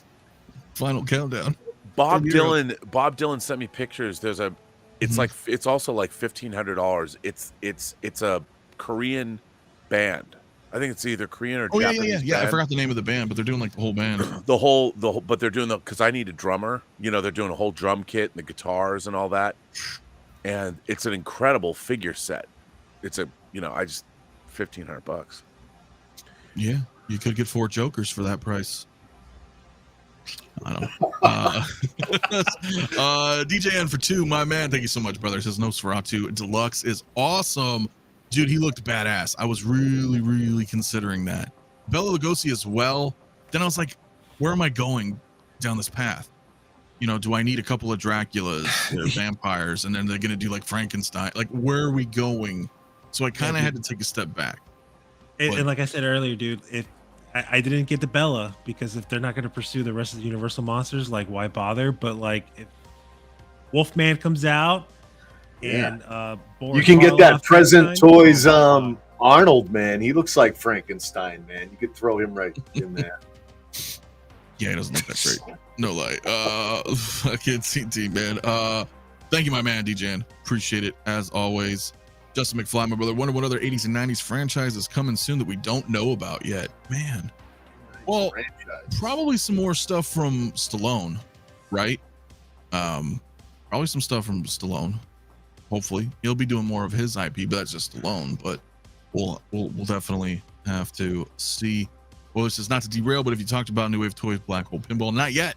Final Countdown. Bob Third year. Dylan sent me pictures. There's a, it's like, it's also like $1,500. It's a Korean band. I think it's either Korean or Japanese. Yeah. I band. forgot the name of the band, but they're doing like the whole band. The whole, but they're doing because I need a drummer. You know, they're doing a whole drum kit and the guitars and all that. And it's an incredible figure set. It's a, I just $1,500. Yeah, you could get 4 Jokers for that price. I don't know. DJ N for 2, my man. Thank you so much, brother. It says Nosferatu Deluxe is awesome. Dude, he looked badass. I was really considering that. Bela Lugosi as well. Then I was like, where am I going down this path? Do I need a couple of Draculas, vampires, and then they're going to do like Frankenstein? Like, where are we going? So I kind of had to take a step back. And like I said earlier, dude, if I didn't get the Bella, because if they're not going to pursue the rest of the Universal monsters, like, why bother? But like, if Wolfman comes out and Boris you can get that Karloff Present Frankenstein, Toys Arnold, man. He looks like Frankenstein, man. You could throw him right in there. Yeah, he doesn't look that great. No lie. I can't see team, man. Thank you, my man, DJ. Appreciate it as always. Justin McFly, my brother. Wonder what other 80s and 90s franchise is coming soon that we don't know about yet. Man. Well, probably some more stuff from Stallone, right? Probably some stuff from Stallone. Hopefully, he'll be doing more of his IP, but that's just Stallone. But we'll definitely have to see. Well, this is not to derail, but if you talked about New Wave Toys Black Hole Pinball, not yet,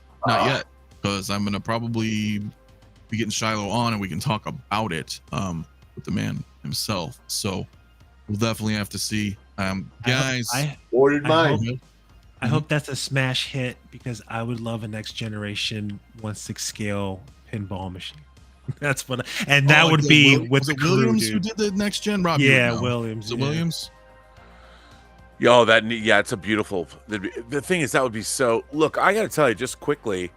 because I'm gonna probably be getting Shiloh on and we can talk about it with the man himself. So we'll definitely have to see. Guys, I ordered mine. I hope that's a smash hit, because I would love a next generation 1/6 scale pinball machine. That's what, and that would be with the Williams crew, who did the next gen. Rob, Williams. Is it Williams? Yo, it's a beautiful. The thing is, that would be so. Look, I got to tell you just quickly.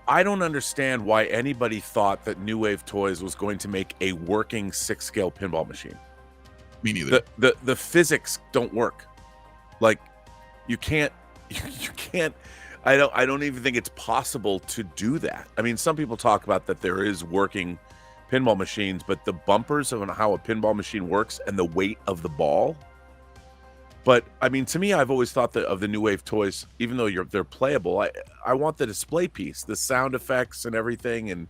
I don't understand why anybody thought that New Wave Toys was going to make a working 6-scale pinball machine. Me neither. The physics don't work. Like, you can't. I don't even think it's possible to do that. I mean, some people talk about that there is working pinball machines, but the bumpers of how a pinball machine works and the weight of the ball. But I mean, to me, I've always thought that of the New Wave toys, even though they're playable, I want the display piece, the sound effects and everything, and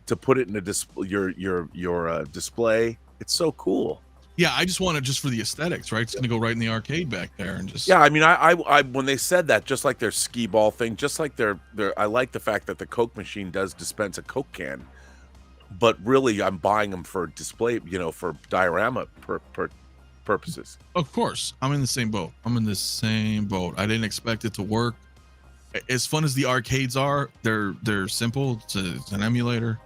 to put it in your display. It's so cool. Yeah, I just want it just for the aesthetics, right? It's gonna go right in the arcade back there and just. Yeah, I mean, I when they said that, just like their skee ball thing, just like their I like the fact that the Coke machine does dispense a Coke can, but really, I'm buying them for display, for diorama purposes. Of course, I'm in the same boat. I didn't expect it to work. As fun as the arcades are, they're simple. It's an emulator.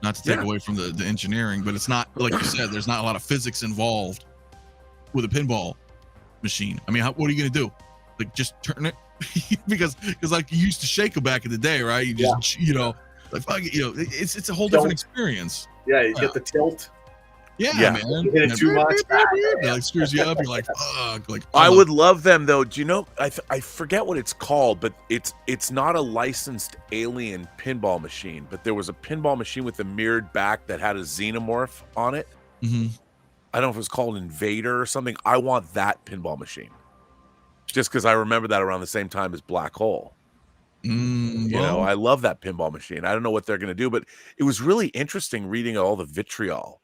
Not to take away from the engineering, but it's not, like you said, there's not a lot of physics involved with a pinball machine. I mean, what are you gonna do? Like, just turn it? because like you used to shake them back in the day, right? You just like fuck it, it's a whole different experience. Yeah, you get the tilt. Yeah, man. You hit it too much. It like screws you up. You're like, fuck. Like, I would love them though. Do you know? I forget what it's called, but it's not a licensed alien pinball machine. But there was a pinball machine with a mirrored back that had a xenomorph on it. I don't know if it was called Invader or something. I want that pinball machine, just because I remember that around the same time as Black Hole. I love that pinball machine. I don't know what they're gonna do, but it was really interesting reading all the vitriol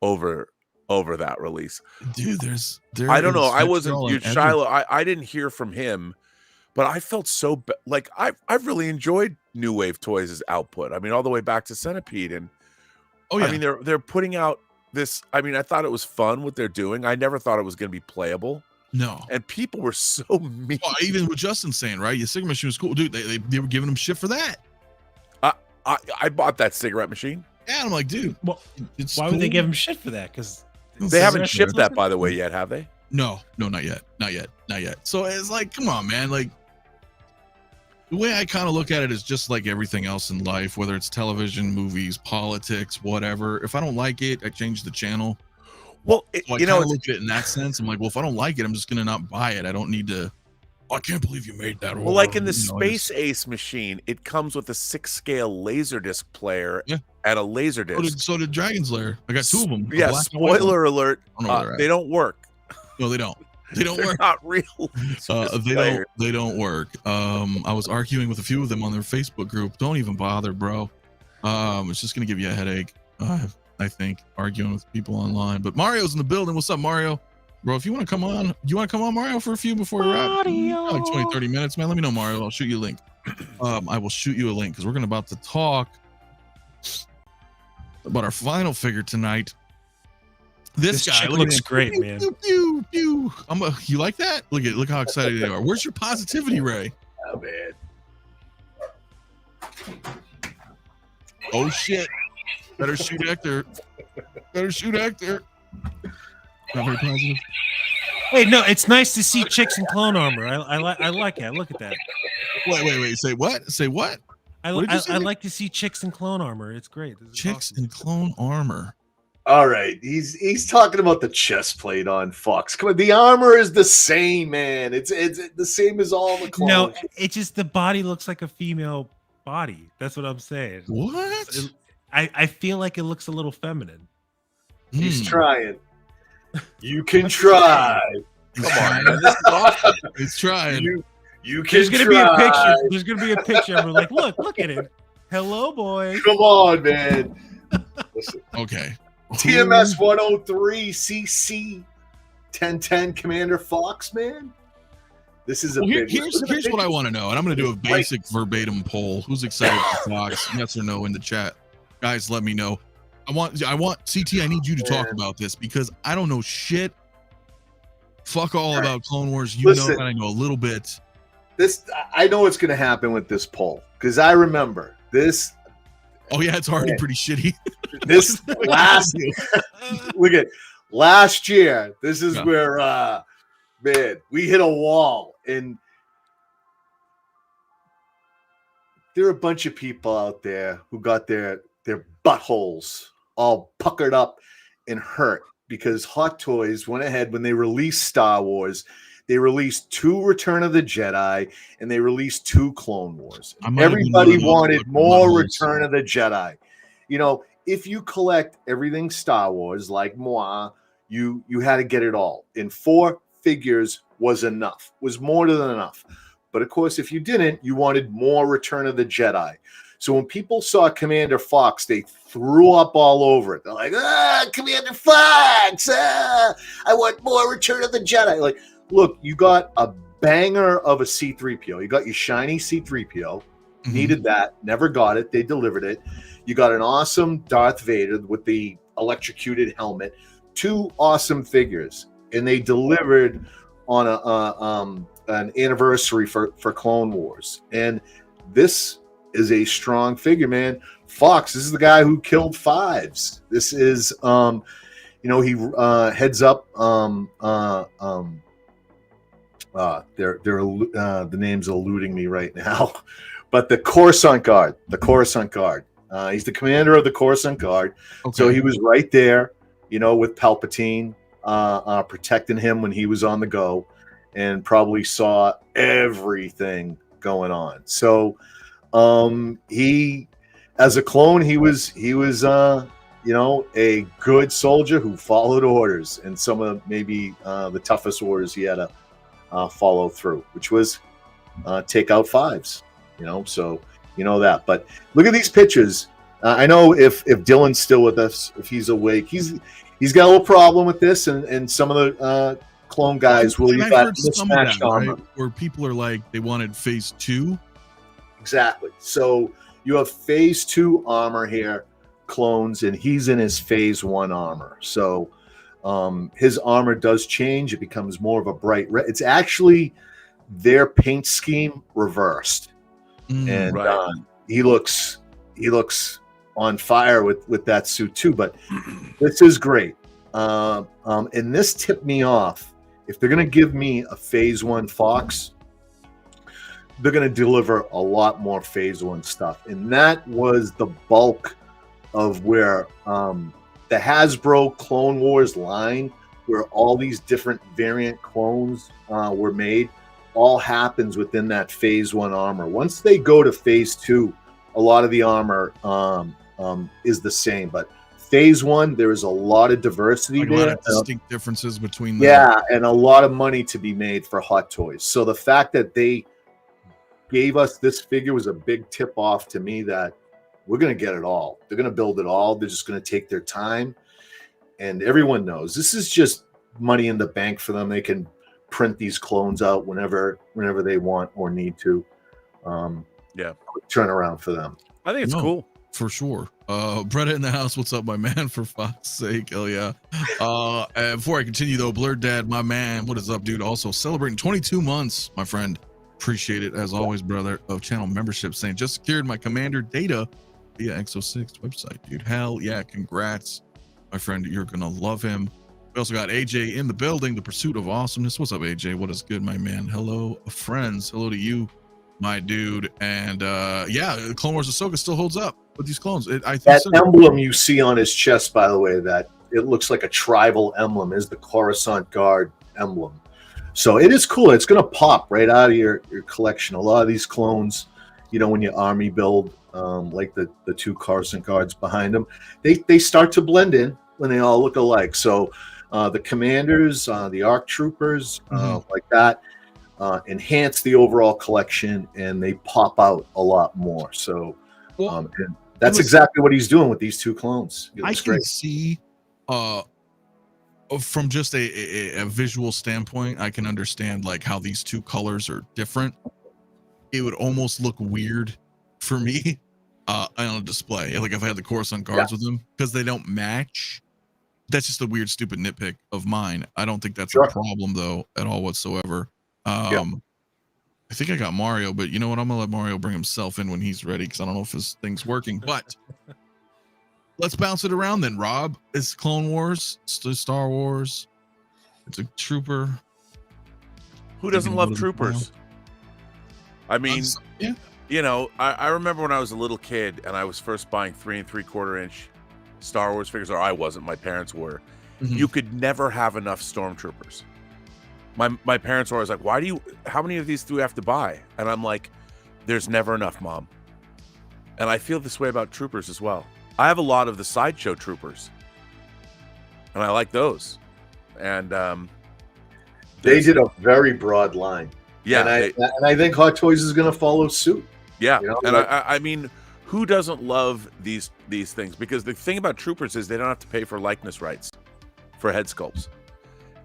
over that release. Dude, I don't know. I wasn't Shiloh. I didn't hear from him, but I felt so like I've really enjoyed New Wave Toys' output. I mean, all the way back to Centipede, and I mean they're putting out this. I mean, I thought it was fun what they're doing. I never thought it was going to be playable. No, and people were so mean. Well, even with Justin saying, right, your cigarette machine was cool, dude. They were giving him shit for that. I bought that cigarette machine. Yeah, I'm like, dude, why would they give him shit for that? Because they haven't shipped that, by the way, yet, have they? No, not yet. So it's like, come on, man. Like, the way I kind of look at it is just like everything else in life, whether it's television, movies, politics, whatever. If I don't like it, I change the channel. Well, so I kind of look at it in that sense. I'm like, well, if I don't like it, I'm just gonna not buy it. I don't need to I can't believe you made that. Well, like in the You know, Space Ace machine, it comes with a 6-scale Laserdisc player Yeah. and a Laserdisc. so did Dragon's Lair. I got 2 of them. Yeah, spoiler alert, I don't know where they're at. they don't work. No, they don't. They don't They're work. not real. They don't work. I was arguing with a few of them on their Facebook group. Don't even bother, bro. It's just gonna give you a headache. I think arguing with people online. But Mario's in the building. What's up, Mario? Bro, if you want to come on, Mario, for a few before you're out? Like 20, 30 minutes, man. Let me know, Mario. I'll shoot you a link. I will shoot you a link because we're about to talk about our final figure tonight. This guy chick looks great, man. Pew, pew. You like that? Look how excited they are. Where's your positivity, Ray? Oh man. Oh shit! Better shoot Hector. Not very positive. Hey, no, it's nice to see chicks in clone armor. I like it. Look at that. Wait. Say what? Say what? I say? like to see chicks in clone armor. It's great. This is Chicks awesome. in clone armor. All right, he's talking about the chest plate on Fox. Come on, the armor is the same, man. It's the same as all the clones. No, it just the body looks like a female body. That's what I'm saying. What? I feel like it looks a little feminine. He's trying. You can try. Come on, man. This is awesome. It's trying. You can There's gonna try. be a picture. There's gonna be a picture of her. Like, look at it. Hello, boy. Come on, man. Listen. Okay. TMS 103 CC 1010 Commander Fox, man. This is a big. Here's what I want to know, and I'm going to do a basic verbatim poll. Who's excited for Fox? Yes or no in the chat, guys. Let me know. I want CT. I need you to talk about this because I don't know shit. Fuck all about Clone Wars. You know that I know a little bit. I know what's going to happen with this poll because I remember this. Oh yeah, it's already pretty shitty. This last last year. This is where man, we hit a wall, and there are a bunch of people out there who got their buttholes all puckered up and hurt because Hot Toys went ahead when they released Star Wars. They released 2 Return of the Jedi and they released 2 Clone Wars. Everybody wanted more Return of the Jedi. You know, if you collect everything Star Wars like moi, you had to get it all. And 4 figures was enough, was more than enough. But of course, if you didn't, you wanted more Return of the Jedi. So when people saw Commander Fox, they threw up all over it. They're like, Commander Fox, I want more Return of the Jedi. Like, look, you got a banger of a C-3PO. You got your shiny C-3PO. Needed that. Never got it. They delivered it. You got an awesome Darth Vader with the electrocuted helmet. 2 awesome figures. And they delivered on an anniversary for Clone Wars. And this is a strong figure, man. Fox, this is the guy who killed 5s. This is, he heads up the name's eluding me right now, but the Coruscant Guard, he's the commander of the Coruscant Guard. Okay. So he was right there, with Palpatine, protecting him when he was on the go, and probably saw everything going on. So, he, as a clone, he was a good soldier who followed orders, and some of maybe the toughest orders he had to follow through, which was take out 5s, so that. But look at these pictures. I know if Dylan's still with us, if he's awake, he's got a little problem with this, and some of the clone guys will leave that mismatched armor, right? Where people are like they wanted phase 2. Exactly. So you have phase 2 armor here, clones, and he's in his phase 1 armor. So his armor does change. It becomes more of a bright red. It's actually their paint scheme reversed. And right. He looks on fire with that suit too. But this is great. And this tipped me off. If they're going to give me a phase 1 Fox, they're going to deliver a lot more phase 1 stuff. And that was the bulk of where the Hasbro Clone Wars line, where all these different variant clones were made, all happens within that phase 1 armor. Once they go to phase 2, a lot of the armor is the same, but phase 1, there is a lot of diversity like there. a lot of distinct differences between them. Yeah, and a lot of money to be made for Hot Toys. So the fact that they gave us this figure was a big tip off to me that we're going to get it all. They're going to build it all. They're just going to take their time. And everyone knows this is just money in the bank for them. They can print these clones out whenever they want or need to. Turn around for them. I think it's cool. For sure. Bretta in the house, what's up, my man? For fuck's sake, hell yeah. And before I continue though, Blurred Dad, my man, what is up, dude? Also celebrating 22 months, my friend. Appreciate it as always, brother, of channel membership, saying just secured my commander data via X06 website, dude. Hell yeah, congrats, my friend. You're gonna love him. We also got AJ in the building, the pursuit of awesomeness. What's up, AJ? What is good, my man? Hello, friends. Hello to you, my dude. And yeah, Clone Wars Ahsoka still holds up with these clones. I think that emblem you see on his chest, by the way, that it looks like a tribal emblem, is the Coruscant Guard emblem. So it is cool. It's going to pop right out of your collection. A lot of these clones, you know, when you army build, like the 2 Coruscant Guards behind them, they start to blend in when they all look alike. So the commanders, the ARC troopers, like that, enhance the overall collection, and they pop out a lot more. So and that's exactly what he's doing with these 2 clones. I can see from just a visual standpoint, I can understand like how these 2 colors are different. It would almost look weird for me on a display, like if I had the Coruscant Guards with them, because they don't match. That's just a weird, stupid nitpick of mine. I don't think that's a problem though at all whatsoever. I think I got Mario, but you know what? I'm gonna let Mario bring himself in when he's ready, because I don't know if his thing's working. But let's bounce it around then. Rob, it's Clone Wars, it's Star Wars, it's a trooper. Who doesn't love troopers? I mean, you know, I remember when I was a little kid and I was first buying 3 3/4 inch Star Wars figures, or I wasn't, my parents were. You could never have enough stormtroopers. My parents were always like, how many of these do we have to buy? And I'm like, there's never enough, Mom. And I feel this way about troopers as well. I have a lot of the sideshow troopers, and I like those. And they did a very broad line. Yeah, and I think Hot Toys is going to follow suit. Yeah, you know? And I mean, who doesn't love these things? Because the thing about troopers is they don't have to pay for likeness rights for head sculpts,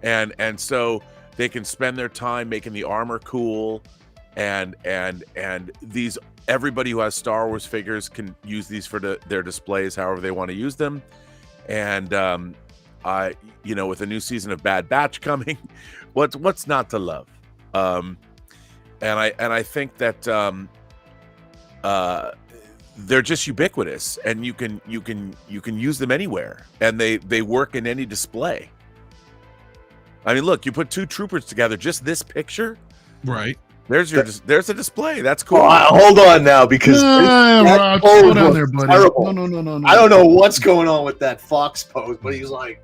and so they can spend their time making the armor cool, and these. Everybody who has Star Wars figures can use these for their displays however they want to use them. And you know, with a new season of Bad Batch coming, what's not to love? And I think that they're just ubiquitous, and you can use them anywhere, and they work in any display. I mean, look, you put 2 troopers together, just this picture, right? There's a display. That's cool. Hold on now, because Rob, slow down there, buddy. Terrible. No. I don't know what's going on with that Fox pose, but he's like,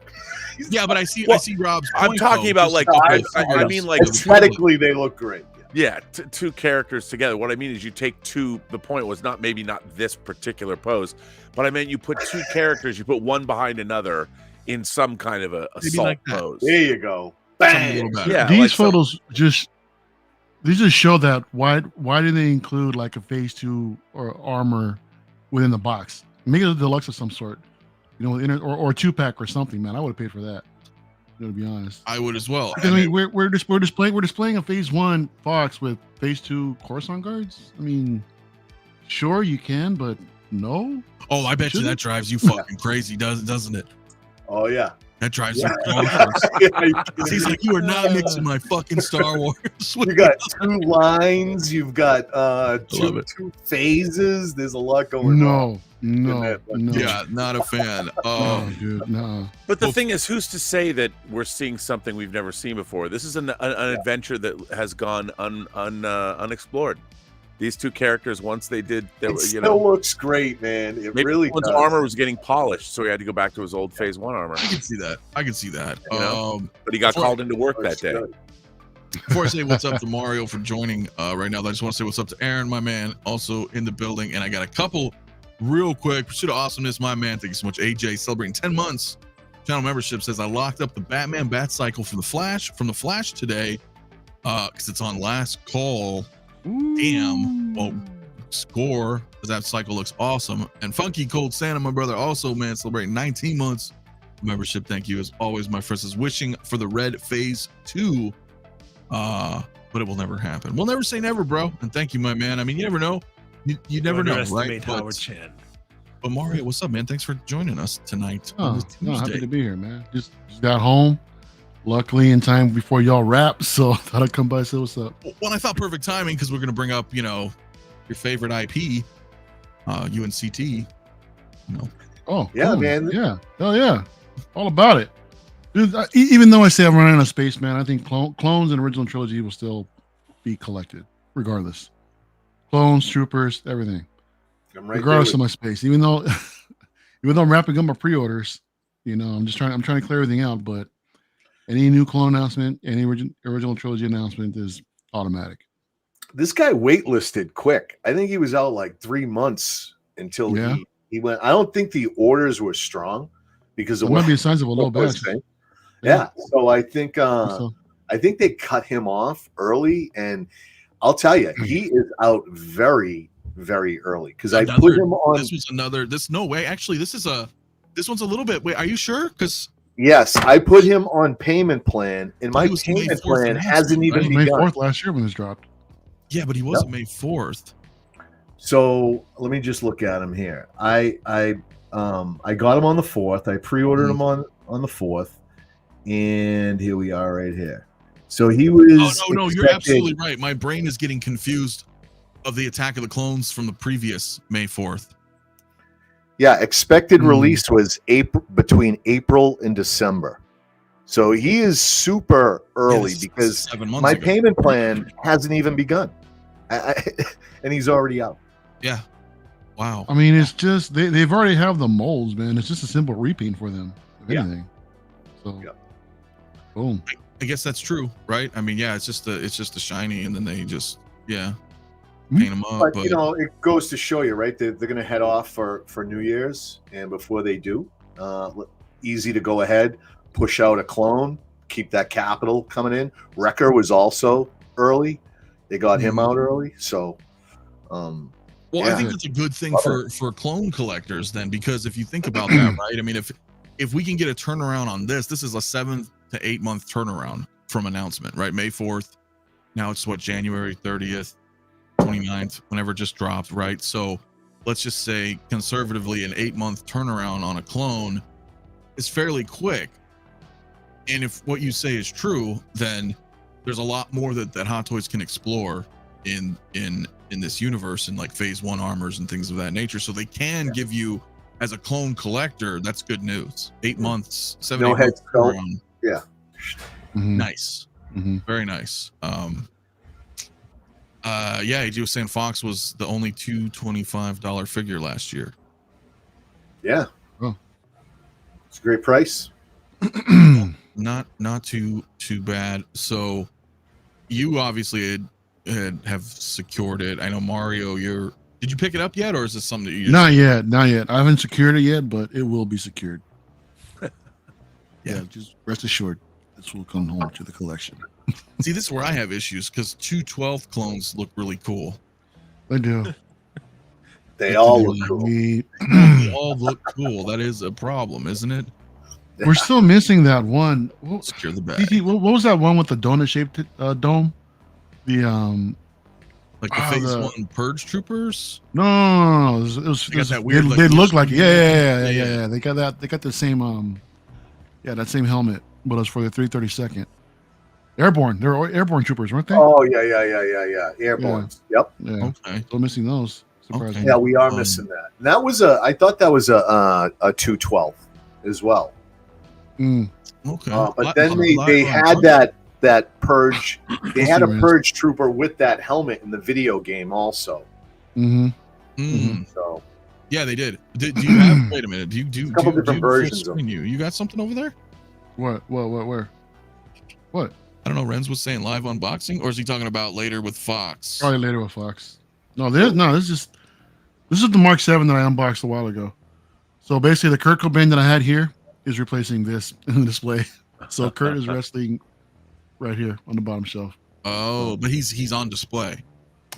yeah, but I see Rob's. I'm talking about like, I mean, like aesthetically, they look great. Yeah, 2 characters together. What I mean is, you take 2. The point was maybe not this particular pose, but I meant you put 2 characters. You put one behind another in some kind of a assault like pose. There you go. Bang. Yeah, these photos just show that why do they include like a phase 2 or armor within the box? Make it a deluxe of some sort, you know, or a 2-pack or something. Man, I would have paid for that. You know, to be honest, I would as well. I mean, we're displaying a phase 1 box with phase 2 Coruscant Guards. I mean, sure you can, but no. Oh, I bet you that drives you fucking crazy, doesn't it? Oh yeah. That drives you bonkers. He's like, you are not mixing my fucking Star Wars. You got 2 lines. You've got two phases. There's a lot going on. No. Yeah, not a fan. No, dude, no. But the thing is, who's to say that we're seeing something we've never seen before? This is an adventure that has gone unexplored. These 2 characters, once they did, still looks great, man. It really does. His armor was getting polished, so he had to go back to his old phase 1 armor. I can see that. You know? But he got called into work that day. Before I say what's up to Mario for joining right now, I just want to say what's up to Aaron, my man, also in the building. And I got a couple real quick. Pursuit of Awesomeness, my man. Thank you so much. AJ celebrating 10 months. Channel membership says I locked up the Batman Bat Cycle from the Flash today because it's on last call. Damn. Well, score, because that cycle looks awesome. And Funky Cold Santa, my brother, also, man, celebrating 19 months membership. Thank you as always, my friends. Is wishing for the Red Phase 2. But it will never happen. We'll never say never, bro. And thank you, my man. I mean, you never know. You never know, right? But Mario, what's up, man? Thanks for joining us tonight. Oh, no, happy to be here, man. Just got home, luckily in time before y'all wrap, so I thought I'd come by and say what's up. Well, I thought perfect timing because we're going to bring up, your favorite IP, UNCT. Oh, yeah, cool. man. Yeah. Oh, yeah. All about it. Dude, even though I say I'm running out of space, man, I think clones and original trilogy will still be collected, regardless. Clones, troopers, everything. Regardless of my space, even though I'm wrapping up my pre-orders, I'm trying to clear everything out. But any new clone announcement, any original trilogy announcement is automatic. This guy waitlisted quick. I think he was out like 3 months until he went. I don't think the orders were strong because of what might be a signs of a low batch. Yeah. So I think they cut him off early, and I'll tell you, he is out very, very early because I put him on. No way. Actually, this one's a little bit. Wait, are you sure? Because yes, I put him on payment plan, and my payment plan hasn't even begun. May 4th last year when this dropped. Yeah, but he wasn't May 4th. So let me just look at him here. I got him on the 4th. I pre-ordered him on the 4th, and here we are right here. So he was. Oh no, you're absolutely right. My brain is getting confused of the Attack of the Clones from the previous May 4th. Yeah, expected release was between April and December. So he is super early because 7 months my ago. payment plan hasn't even begun. And he's already out. Yeah. Wow. I mean, it's just they've already have the molds, man. It's just a simple repaint for them, if anything. So, boom. I guess that's true, right? I mean, yeah, it's just a shiny, and then they just paint them up. But it goes to show you, right? They're going to head off for New Year's, and before they do, easy to go ahead, push out a clone, keep that capital coming in. Wrecker was also early; they got him out early, so. I think that's a good thing for clone collectors then, because if you think about that, right? I mean, if we can get a turnaround on this is a 7 to 8 month turnaround from announcement, right? May 4th. Now it's January 30th, 29th, whenever it just dropped, right? So let's just say conservatively an 8 month turnaround on a clone is fairly quick. And if what you say is true, then there's a lot more that Hot Toys can explore in this universe, and like phase 1 armors and things of that nature. So they can give you, as a clone collector, that's good news. 8 months, 7 8 months turnaround. Yeah. Nice. Very nice. You were saying Fox was the only $225 figure last year. Yeah. Oh. It's a great price. Not too bad. So you obviously have secured it. I know Mario, did you pick it up yet, or is this something that you not yet? I haven't secured it yet, but it will be secured. Yeah, just rest assured this will come home to the collection. See, this is where I have issues because 212 clones look really cool. They do. They all look cool. They all look cool. That is a problem, isn't it? We're still missing that one. Secure the bag. What was that one with the donut-shaped dome? The like the phase 1 purge troopers. No. It was that weird. They look like yeah. They got that. They got the same that same helmet, but it's for the 332nd. Airborne. They're airborne troopers, weren't they? Oh yeah. Airborne. Yeah. Yep. Yeah. Okay. Still missing those. Surprisingly. Okay. Yeah, we are missing that. And that was I thought that was a 212 as well. Okay. But then they had that purge. They had a purge trooper with that helmet in the video game also. So yeah, they did. Do you have? Wait a minute. Do you couple different versions of you got something over there? What? Where? What? I don't know. Renz was saying live unboxing, or is he talking about later with Fox? Probably later with Fox. No, this is the Mark 7 that I unboxed a while ago. So basically, the Kurt Cobain that I had here is replacing this in the display. So Kurt is resting right here on the bottom shelf. Oh, but he's on display.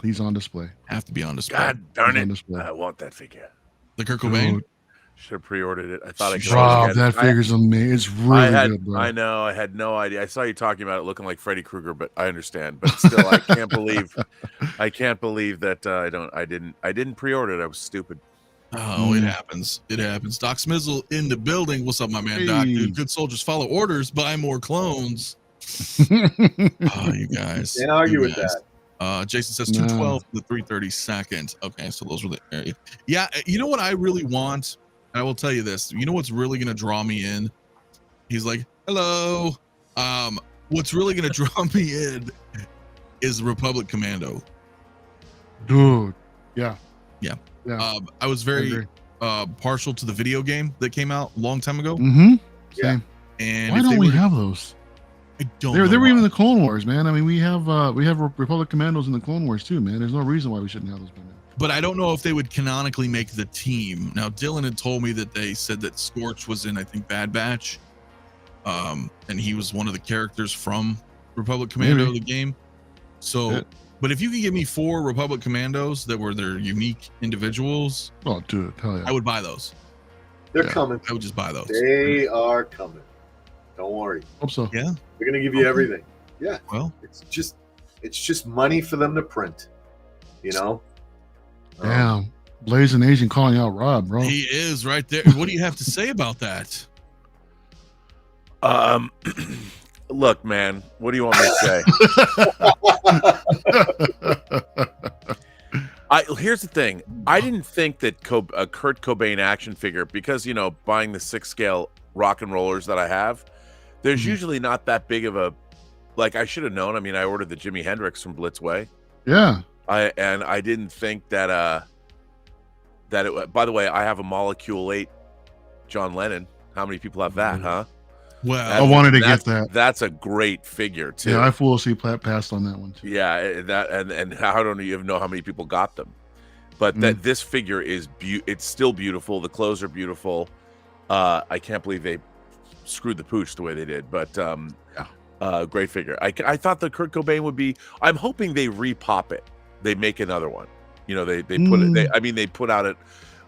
He's on display. Have to be on display. God darn He's on it! display. I want that figure. The Kurt Cobain. Dude, Should have pre-ordered it. I thought I could. Rob, always get that it. figure's amazing. It's really good, bro. I know. I had no idea. I saw you talking about it looking like Freddy Krueger, but I understand. But still, I can't believe that I didn't pre-order it. I was stupid. Oh, it happens. It happens. Doc Smizzle in the building. What's up, my man, Doc? Hey. Dude, good soldiers follow orders. Buy more clones. Oh, you guys. Can't argue You with guys. that. Jason says No. 212 to the 332nd. Okay, so those were the area. Yeah, you know what I really want? I will tell you this. You know what's really gonna draw me in? He's like, hello. What's really gonna draw me in is Republic Commando. Dude. Yeah. Yeah. Yeah. I was I very agree. partial to the video game that came out a long time ago. Mm-hmm. Yeah. Same. And Why if they don't we were to- have those? I don't They know were why. even in the Clone Wars, man. I mean, we have Republic Commandos in the Clone Wars too, man. There's no reason why we shouldn't have those by now. But I don't know if they would canonically make the team. Now, Dylan had told me that they said that Scorch was in, I think, Bad Batch. And he was one of the characters from Republic Commando, Maybe. the game. So, Yeah. but if you could give me 4 Republic Commandos that were their unique individuals, Oh, dude, hell yeah. I would buy those. They're Yeah. coming. I would just buy those. They are coming. Don't worry. Hope so. Yeah. They're gonna give you Okay. everything. Yeah. Well, It's just money for them to print. You know. Damn. Blazing Asian calling out Rob, bro. he is right there. What do you have to say about that? Look, man. What do you want me to say? Here's the thing. I didn't think that a Kurt Cobain action figure, because buying the 6 scale rock and rollers that I have, there's Mhm. usually not that big of a. Like, I should have known. I mean, I ordered the Jimi Hendrix from Blitzway. Yeah. I didn't think that it. By the way, I have a Molecule 8 John Lennon. How many people have that, huh? Well, I wanted to That's- get that. That's a great figure too. Yeah, I foolishly passed on that one too. Yeah, that and I don't even know how many people got them, but that this figure is it's still beautiful. The clothes are beautiful. I can't believe they screwed the pooch the way they did, but great figure. I thought the Kurt Cobain would be. I'm hoping they repop it. They make another one. They put it. They put out it.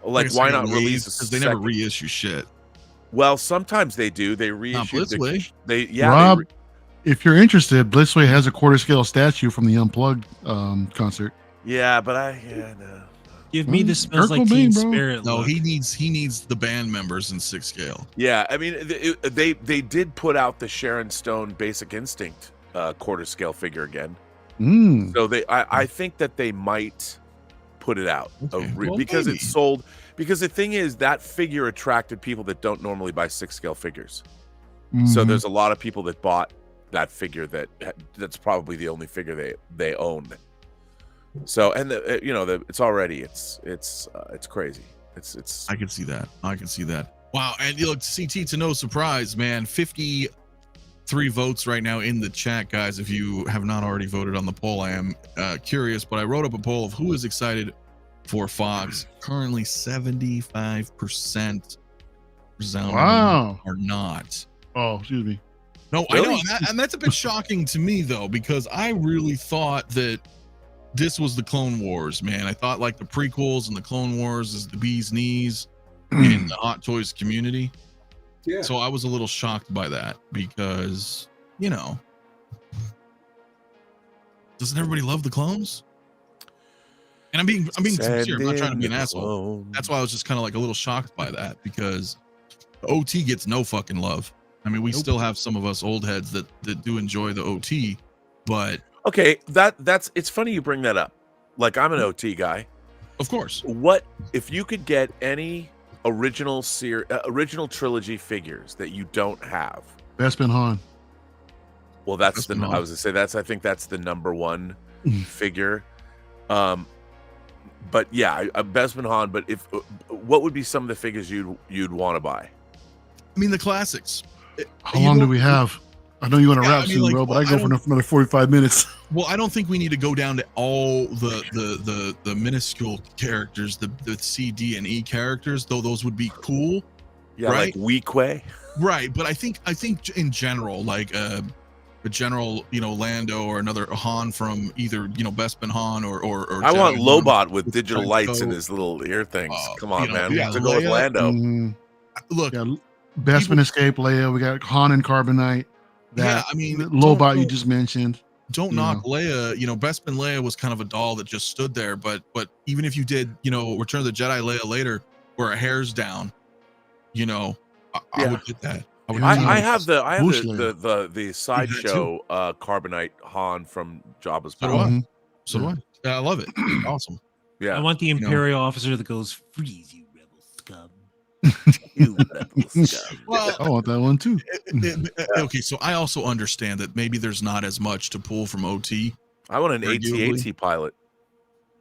Like, why not release? Because they never reissue shit. Well, sometimes they do. They reissue. Blitzway. Rob, if you're interested, Blitzway has a quarter scale statue from the Unplugged concert. Yeah, but no. Give me the smells Kurt like Cobain, Teen bro. Spirit. No, look. he needs the band members in 6 scale. Yeah, I mean, they did put out the Sharon Stone Basic Instinct quarter scale figure again. Mm. So I think that they might put it out Okay, well, because maybe. it sold. Because the thing is, that figure attracted people that don't normally buy 6 scale figures. So Mhm. there's a lot of people that bought that figure that's probably the only figure they own. So it's already it's crazy. It's I can see that. Wow, and look, CT, to no surprise, man, 53 votes right now in the chat, guys. If you have not already voted on the poll, I am curious, but I wrote up a poll of who is excited for Fox. Currently 75% resounding Wow. are not. Oh, excuse me. No, Really? I know, and that's a bit shocking to me though, because I really thought that this was the Clone Wars, man. I thought like the prequels and the Clone Wars is the bee's knees in the Hot Toys community. Yeah. So I was a little shocked by that because, doesn't everybody love the clones? And I'm being sincere. I'm not trying to be an asshole. That's why I was just kind of like a little shocked by that, because OT gets no fucking love. I mean, we still have some of us old heads that do enjoy the OT, but okay. That's it's funny you bring that up. Like, I'm an OT guy. of course, What if you could get any original trilogy figures that you don't have? Bespin Han. Well, that's That's the been I was gonna say I think that's the number one figure. But yeah, Bespin Han. But what would be some of the figures you'd want to buy? I mean the classics. How long do we have? I know you want to Yeah, wrap I mean, soon, like, bro, but well, I go for another 45 minutes. Well, I don't think we need to go down to all the minuscule characters, the C, D, and E characters, though those would be cool. Yeah, right? like 𝗕𝗘𝗢𝗢. Right, but I think in general, like a general, Lando or another Han from either Bespin Han or I want Jedi Han 𝗕𝗏𝗏 with digital Sideshow. lights in his little ear things. Come on, man. We yeah, have to go with Leia. Lando. Look, Yeah, Bespin escape Leia. We got Han and Carbonite. yeah, I mean, 𝗕𝗏𝗏 you just mentioned. Don't knock Leia. Bespin Leia was kind of a doll that just stood there. But even if you did, Return of the Jedi Leia later, where her hair's down, I would get that. I have the Bush Leia. the sideshow Carbonite Han from Jabba's So do Palace. I. So do I. Yeah, I love it. Awesome. Yeah. I want the Imperial officer that goes, "Freeze, you rebel scum." You rebel scum. Well, I want that one too. okay, so I also understand that maybe there's not as much to pull from OT. I want an Arguably. AT-AT pilot.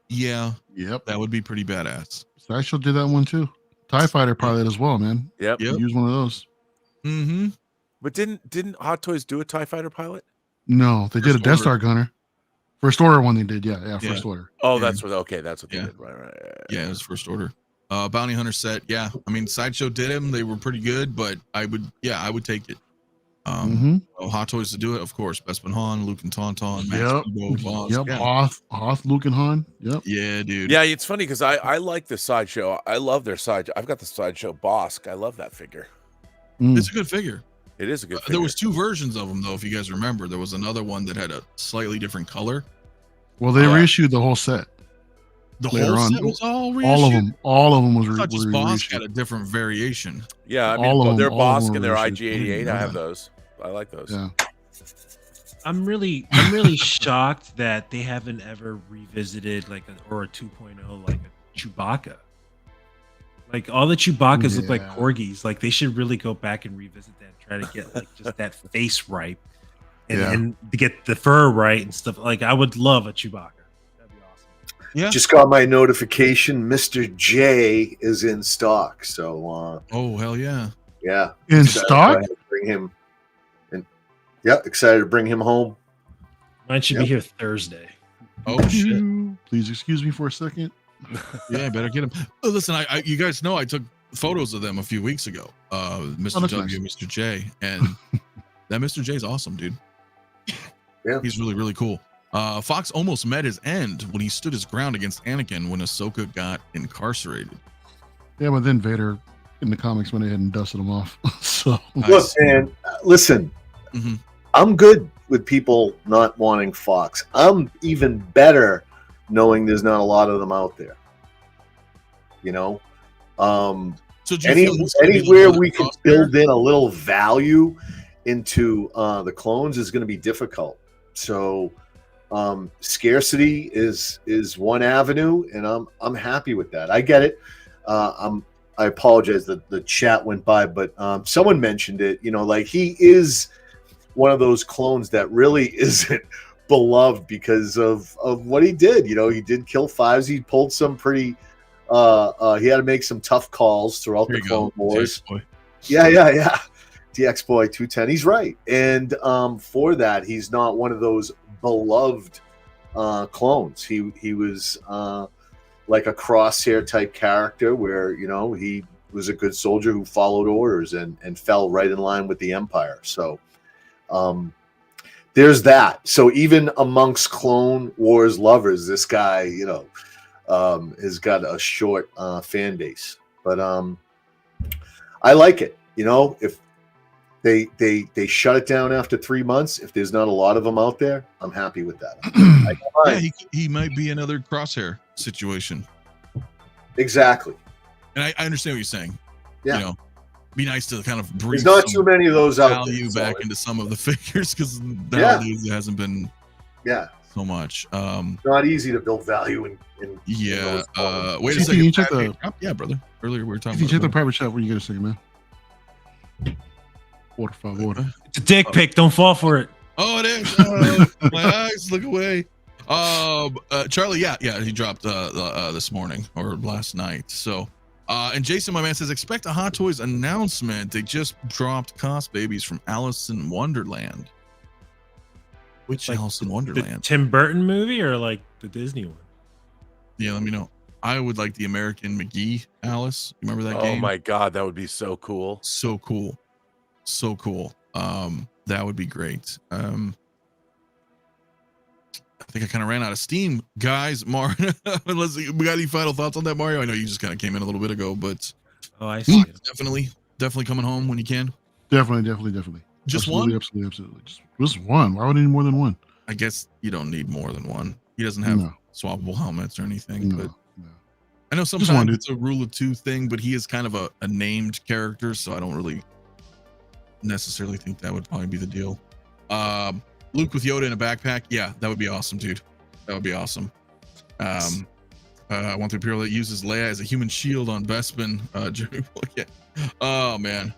Yeah, Yep. that would be pretty badass. Sideshow did that one too. TIE Fighter pilot as well, man. Yep. Yep. Use one of those. Mm-hmm. But didn't Hot Toys do a TIE Fighter pilot? No, they did a First Death Order. Star gunner. First Order one they did. Yeah, First Order. Oh, Yeah. that's what that's what they Yeah. did. Right. Yeah, it was First Order. Bounty Hunter set. Yeah, I mean, Sideshow did them. They were pretty good, but I would take it. Hot Toys to do it, of course. Bespin Han, Luke and Tauntaun, Max Yep. Rebo, Boz. Yep. Yeah. Hoth, Luke, and Han. Yep. Yeah, dude. Yeah, it's funny because I like the sideshow. I love their sideshow. I've got the sideshow Bosk. I love that figure. It's a good figure. It is a good figure. There was two versions of them, though, if you guys remember. There was another one that had a slightly different color. Well, they reissued the whole set. The Later whole on. set was all reissued. All of them was I thought just were Boss reissued. had a different variation. Yeah, I all of mean, them- their all of them Bosk and their were reissued. IG-88. I Yeah. have those. I like those. Yeah. I'm really shocked that they haven't ever revisited like a 2.0 like a Chewbacca. Like all the Chewbaccas look like Yeah. corgis. Like they should really go back and revisit that and try to get like just that face right and to get the fur right and stuff. Like I would love a Chewbacca. That'd be awesome. Yeah. Just got my notification. Mr. J is in stock. So, Oh, hell yeah. yeah. In Excited stock? to bring him. And yeah, excited to bring him home. Mine should be here Thursday. Oh, shit. Please excuse me for a second. Yeah, better get him. Oh, listen, you guys know I took photos of them a few weeks ago. Mr. that's W, nice. Mr. J, and that Mr. J is awesome, dude. Yeah. He's really, really cool. Fox almost met his end when he stood his ground against Anakin when Ahsoka got incarcerated. Yeah, but then Vader in the comics went ahead and dusted him off. So Look, man, listen, Mhm. I'm good with people not wanting Fox. I'm even better knowing there's not a lot of them out there. So do you feel this could be Anywhere another we can crosshair? build in a little value into the clones is going to be difficult. So scarcity is one avenue, and I'm happy with that. I get it. I apologize that the chat went by, but someone mentioned it. Like he is one of those clones that really isn't beloved because of what he did. He did kill 𝗕𝗄s. He pulled some pretty. He had to make some tough calls throughout There the you Clone go. Wars. Boy. Yeah. DX Boy 210. He's right, and for that, he's not one of those beloved clones. He was like a crosshair type character where he was a good soldier who followed orders and fell right in line with the Empire. So there's that. So even amongst Clone Wars lovers, this guy has got a short fan base, but I like it. If they shut it down after 3 months, if there's not a lot of them out there, I'm happy with that. I don't Yeah, mind. he might be another crosshair situation. Exactly. And I understand what you're saying. Yeah. Be nice to kind of breathe There's not some too many of those out value there. so back it- into some of the figures because nowadays it hasn't been yeah, so much. it's not easy to build value in Yeah. those clones. Wait a CT, second. you check Yeah, brother. Earlier we were talking if you check the about private chat when you get a second, man. Por favor. It's a dick pic. Don't fall for it. Oh, it is. My eyes look away. Charlie, yeah, he dropped this morning or last night. So And Jason, my man, says expect a Hot Toys announcement. They just dropped Cost Babies from Alice in Wonderland. Which Like Alice in The Wonderland? Tim Burton movie or like the Disney one? Yeah, let me know. I would like the American McGee Alice. You remember that game? Oh my god, that would be so cool. So cool. So cool. That would be great. I think I kind of ran out of steam, guys. Unless we got any final thoughts on that, Mario? I know you just kind of came in a little bit ago, but Oh, I see. definitely coming home when you can. Definitely. Just absolutely, one? Absolutely. Just one. Why would I need more than one? I guess you don't need more than one. He doesn't have No. swappable helmets or anything, but No. I know one, sometimes dude. it's a rule of two thing, but he is kind of a named character, so I don't really necessarily think that would probably be the deal. Luke with Yoda in a backpack, yeah, that would be awesome, dude. That would be awesome. One through Imperial that uses Leia as a human shield on Bespin. Jeremy, yeah. Oh man,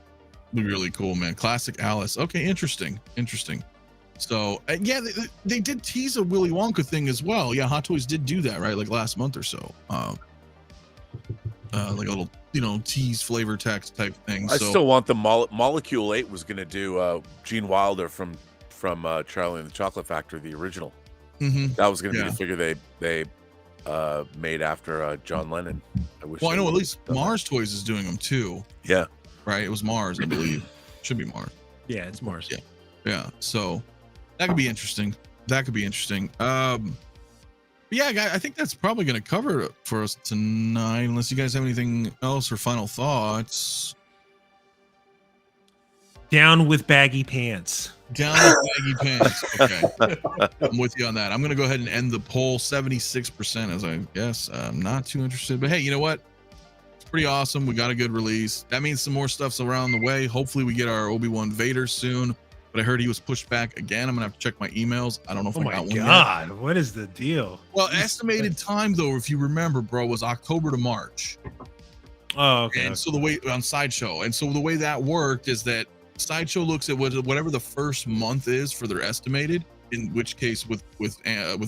be really cool, man. Classic Alice. Okay, interesting. So yeah, they did tease a Willy Wonka thing as well. Yeah, Hot Toys did do that, right? Like last month or so. Like a little, tease flavor text type thing. I So still want the Molecule 8 was going to do Gene Wilder from Charlie and the Chocolate Factory, the original. mhm. That was going to be Yeah. the figure they made after John Lennon. I wish. Well, I they know at would've least done that. Mars Toys is doing them too, Yeah. right? It was Mars, I believe. Should be Mars. Yeah, it's Mars. Yeah. Yeah, so that could be interesting. Yeah, guys, I think that's probably going to cover it for us tonight, unless you guys have anything else or final thoughts. Down with baggy pants. Down with baggy pants. Okay, I'm with you on that. I'm going to go ahead and end the poll. 76%, as I guess. I'm not too interested, but hey, you know what? It's pretty awesome. We got a good release. That means some more stuff's around the way. Hopefully, we get our Obi-Wan Vader soon. But I heard he was pushed back again. I'm gonna have to check my emails. I don't know if Oh I my got one yet. god, what is the deal? Well, estimated time though, if you remember, bro, was October to March. Oh, okay. And so the way on Sideshow, and so the way that worked is that Sideshow looks at whatever the first month is for their estimated. In which case, with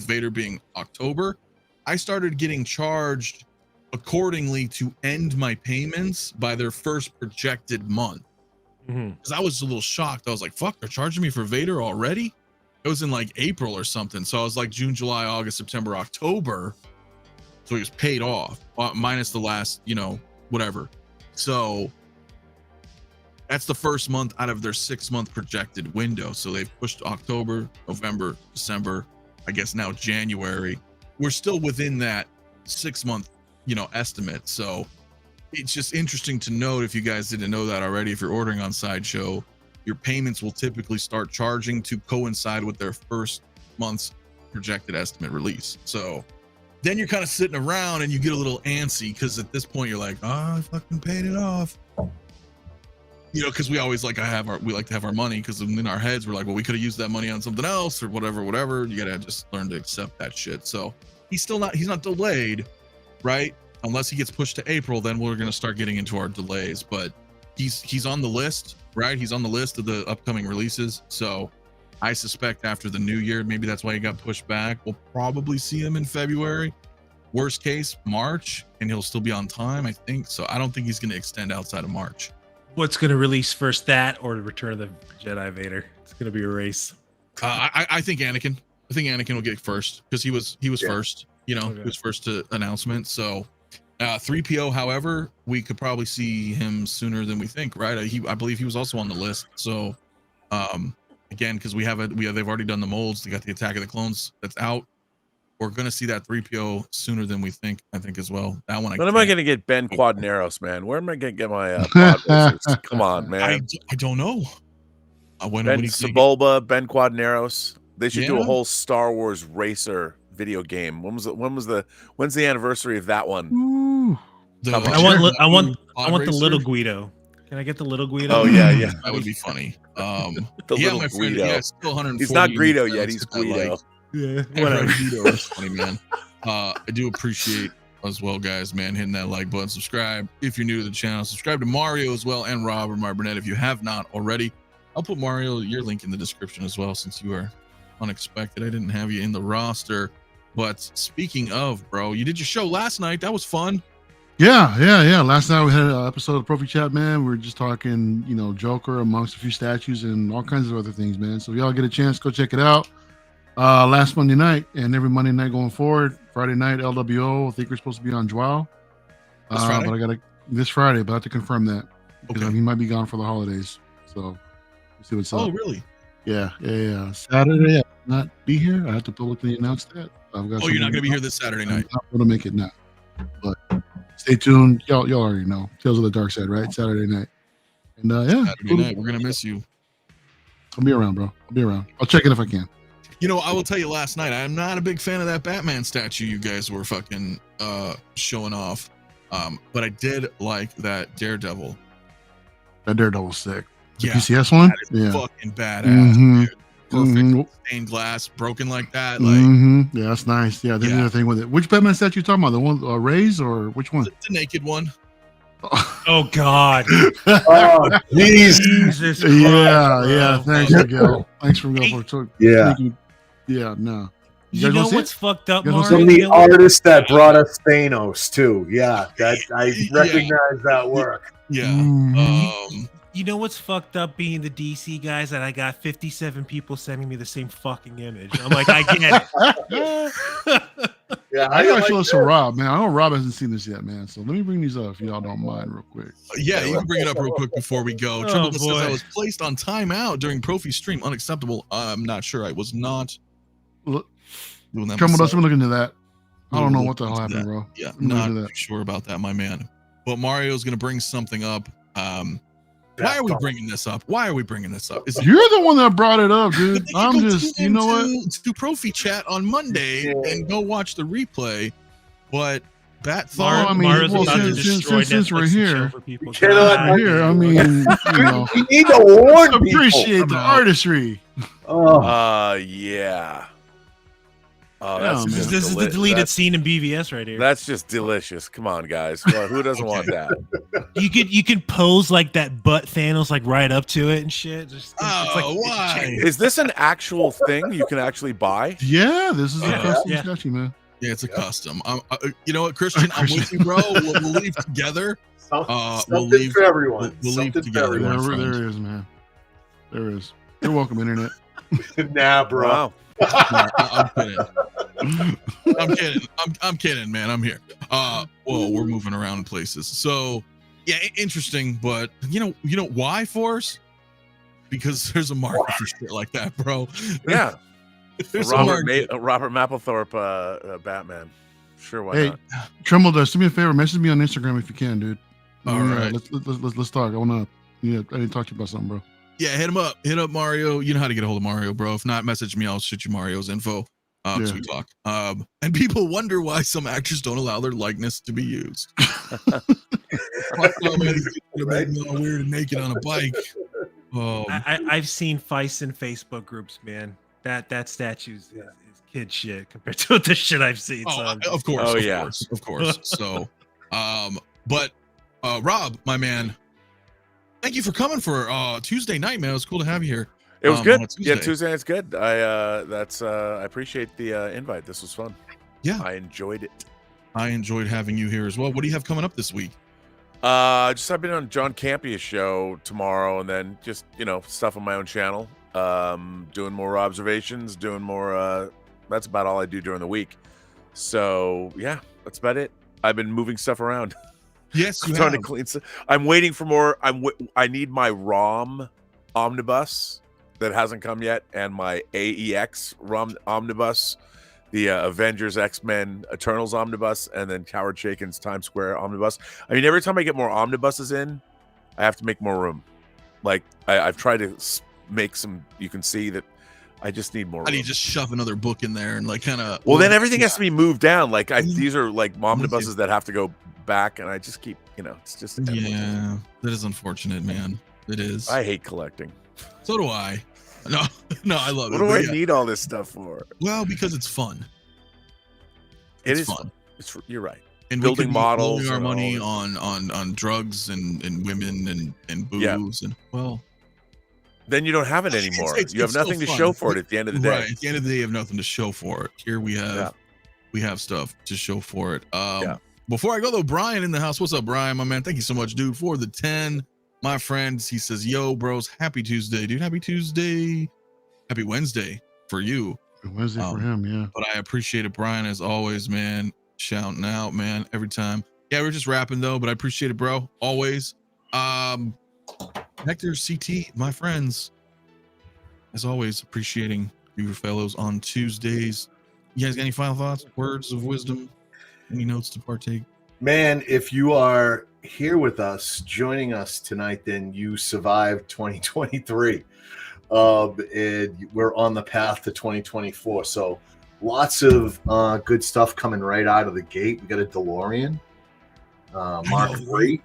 Vader being October, I started getting charged accordingly to end my payments by their first projected month. Mhm. Because I was a little shocked. I was like, "Fuck, they're charging me for Vader already." It was in like April or something. So I was like June, July, August, September, October. So he was paid off, minus the last, whatever. So that's the first month out of their 6-month projected window. So they've pushed October, November, December, I guess now January. We're still within that 6-month, estimate. So it's just interesting to note, if you guys didn't know that already, if you're ordering on Sideshow, your payments will typically start charging to coincide with their first month's projected estimate release. So then you're kind of sitting around and you get a little antsy because at this point you're like, oh, I fucking paid it off. Because we always like to have our money, because in our heads we're like, well, we could have used that money on something else or whatever. You gotta just learn to accept that shit. So he's not delayed, right? Unless he gets pushed to April, then we're going to start getting into our delays. But he's on the list, right? He's on the list of the upcoming releases. So I suspect after the new year, maybe that's why he got pushed back. We'll probably see him in February. Worst case, March, and he'll still be on time, I think. So I don't think he's going to extend outside of March. What's going to release first, that or the Return of the Jedi Vader? It's going to be a race. I think Anakin. I think Anakin will get first because he was first. He was first to announcement. So 3PO, however, we could probably see him sooner than we think, right? I believe he was also on the list. So again, because they've already done the molds. They got the Attack of the Clones that's out. We're gonna see that 3PO sooner than we think. I think as well. That one. When am I going to get Ben Quadneros, man? Where am I going to get my pod racers? Come on, man. I don't know. When Ben he Sebulba, Ben Quadneros. They should do Yeah. a whole Star Wars racer video game. When's the anniversary of that one? Ooh. I want the little Guido. Can I get the little Guido? Oh yeah. That would be funny. The Yeah, little my friend. Guido. Yeah, still 140. He's not Greedo yet. Let's He's hit that Guido. like. Yeah, Whatever. whatever. Is funny, man. I do appreciate as well, guys, man, hitting that like button. Subscribe if you're new to the channel. Subscribe to Mario as well, and Rob or Meyer Burnett if you have not already. I'll put Mario, your link in the description as well, since you are unexpected. I didn't have you in the roster. But speaking of, bro, you did your show last night. That was fun. Yeah. Last night we had an episode of Profi Chat, man. We were just talking, Joker amongst a few statues and all kinds of other things, man. So if y'all get a chance, go check it out. Last Monday night and every Monday night going forward. Friday night, LWO. I think we're supposed to be on 𝗕𝗏. This Friday? But this Friday, but I have to confirm that because Okay. he might be gone for the holidays. So we'll see what's up. Oh, really? Yeah. Saturday, I will not be here. I have to publicly announce that. Oh, you're not going to be here this Saturday night? I'm not going to make it now. But stay tuned. Y'all already know. Tales of the Dark Side, right? Saturday night. And Saturday night, we're going to miss you. I'll be around, bro. I'll be around. I'll check in if I can. I will tell you last night, I'm not a big fan of that Batman statue you guys were fucking showing off. But I did like that Daredevil. That Daredevil's sick. The Yeah. PCS one? That is Yeah. fucking badass. Mhm. Dude. Perfect. Mhm. Stained glass, broken like that. Like Yeah, that's nice. Yeah, they did Yeah. a thing with it. Which Batman statue you talking about? The one Ray's or which one? the naked one. Oh God. Oh, jeez. Jesus Christ. Yeah. bro. Thanks, Miguel. Thanks for Miguel for Yeah. no. You guys know wanna see what's fucked up, You guys wanna Mario? Some of the You know what- artists that brought us Thanos too. Yeah, that I recognize that work. Yeah. Mhm. You know what's fucked up being the DC guys that I got 57 people sending me the same fucking image. I'm like, I get it. Yeah, I gotta like show this to that. Rob, man. I know Rob hasn't seen this yet, man. So let me bring these up if y'all don't mind, real quick. Yeah, you can bring it up real quick before we go. Oh, Triple says I boy. was placed on timeout during Profi stream. Unacceptable. I'm not sure. I was not Look, doing that. Tremble, let's myself. look into that. I don't know We'll what the look hell into happened, that. bro. Yeah, Let me not look into too sure about that, my man. But Mario's gonna bring something up. Why are we bringing this up? Why are we bringing this up? Is it You're the one that brought it up, dude. But then I'm go just, tune you know what? into- to Profi Chat on Monday Yeah. and go watch the replay. But Bat Well, thought I mean, Mario's well, about to since- destroy since we're Netflix and here, show for people. you cannot- Right here, I mean, You need to warn people. appreciate the artistry. Oh, Yeah. Oh, Yeah, that's man. just This is the deli- deleted that's- scene in BVS right here. That's just delicious. Come on, guys. Well, who doesn't want that? You can pose like that butt Thanos like right up to it and shit. Just, why? Is this an actual thing you can actually buy? Yeah, this is a Yeah. custom Yeah. statue, man. Yeah, it's a custom. You know what, Christian? I'm with you, bro. We'll leave together. something we'll leave- for everyone. we'll leave Something together. for My There, friend. there is, man. There is. You're welcome, internet. everyone. Nah, bro. Wow. No, I'm kidding. I'm kidding. I'm kidding, man. I'm here. Well, we're moving around places. So, yeah, interesting. But you know why, Force? Because there's a market for shit like that, bro. Yeah. There's a Robert market. Robert Mapplethorpe, Batman. Sure, why Hey, not? Tremble does. Do me a favor. Message me on Instagram if you can, dude. All right. Let's talk. I need to talk to you about something, bro. Yeah, hit him up. Hit up Mario. You know how to get a hold of Mario, bro. If not, message me. I'll shoot you Mario's info. So Yeah. we talk. And people wonder why some actors don't allow their likeness to be used. Make me all weird and naked on a bike. Oh, I've seen fights in Facebook groups, man. That statue's is kid shit compared to the shit I've seen. oh, So of course. Oh, of yeah. course, of course. So, but Rob, my man, thank you for coming for Tuesday night, man. It was cool to have you here. It was on good. a Yeah, Tuesday. Tuesday night's good. I appreciate the invite. This was fun. Yeah. I enjoyed it. I enjoyed having you here as well. What do you have coming up this week? I've been on John Campia's show tomorrow, and then just stuff on my own channel. Doing more observations, doing more. That's about all I do during the week. So yeah, that's about it. I've been moving stuff around. Yes, you Trying have. to clean stuff. I'm waiting for more. I need my ROM omnibus that hasn't come yet, and my AEX ROM omnibus, the Avengers, X-Men, Eternals omnibus, and then Howard Chaykin's Times Square omnibus. I mean, every time I get more omnibuses in, I have to make more room. Like I've tried to make some. You can see that I just need more How do you room. just shove another book in there and like kind of? Well, then everything has to be moved down. Like Mm. these are like omnibuses that have to go back, and I just keep. It's just. Yeah, that is unfortunate, man. It is. I hate collecting. So do I. No, I love What it. do but I yeah. need all this stuff for? Well, because it's fun. It It's is fun. You're right. And Building we could be models blowing our and all money this. on drugs and women and booze Yeah. and well, Then you don't have it It's- anymore. it's- You have it's still nothing to fun. show for it at the end of the day. right. At the end of the day, you have nothing to show for it. Here we have Yeah. we have stuff to show for it. Yeah. Before I go though, Brian in the house. What's up, Brian, my man? Thank you so much, dude, for the 10. My friends, he says, yo, bros, happy Tuesday, dude. Happy Tuesday. Happy Wednesday for you. Wednesday for him, yeah. But I appreciate it, Brian, as always, man. Shouting out, man, every time. Yeah, we're just rapping though, but I appreciate it, bro. Always. Hector, CT, my friends, as always, appreciating you fellows on Tuesdays. You guys got any final thoughts, words of wisdom, any notes to partake? Man, if you are here with us, joining us tonight, then you survived 2023. And we're on the path to 2024. So lots of good stuff coming right out of the gate. We got a DeLorean, Mark III.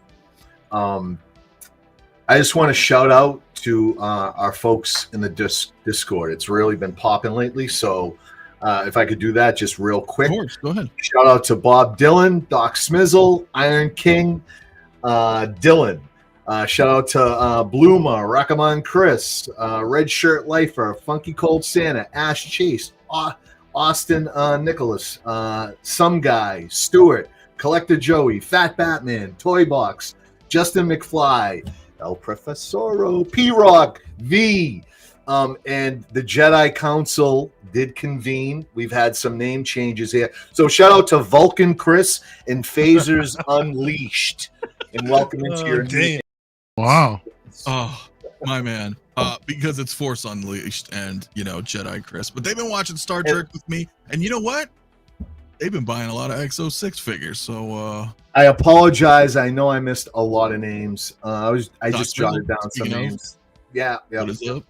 I just want to shout out to our folks in the Discord. It's really been popping lately. So if I could do that just real quick. Of course, go ahead. Shout out to Bob Dylan, Doc Smizzle, Iron King, Dylan. Shout out to Bluma, Rackamon Chris, Red Shirt Lifer, Funky Cold Santa, Ash Chase, Austin Nicholas, Some Guy, Stewart, Collector Joey, Fat Batman, Toy Box, Justin McFly, El Professoro, P-Rock, V, and the Jedi Council did convene. We've had some name changes here. So shout out to Vulcan Chris and Phasers Unleashed. And welcome into your damn. Wow. Oh, my man. Because it's Force Unleashed and, you know, Jedi Chris. But they've been watching Star Trek with me. And you know what? They've been buying a lot of XO6 figures. So I apologize. I know I missed a lot of names. I just jotted down some names. Yeah. What is up?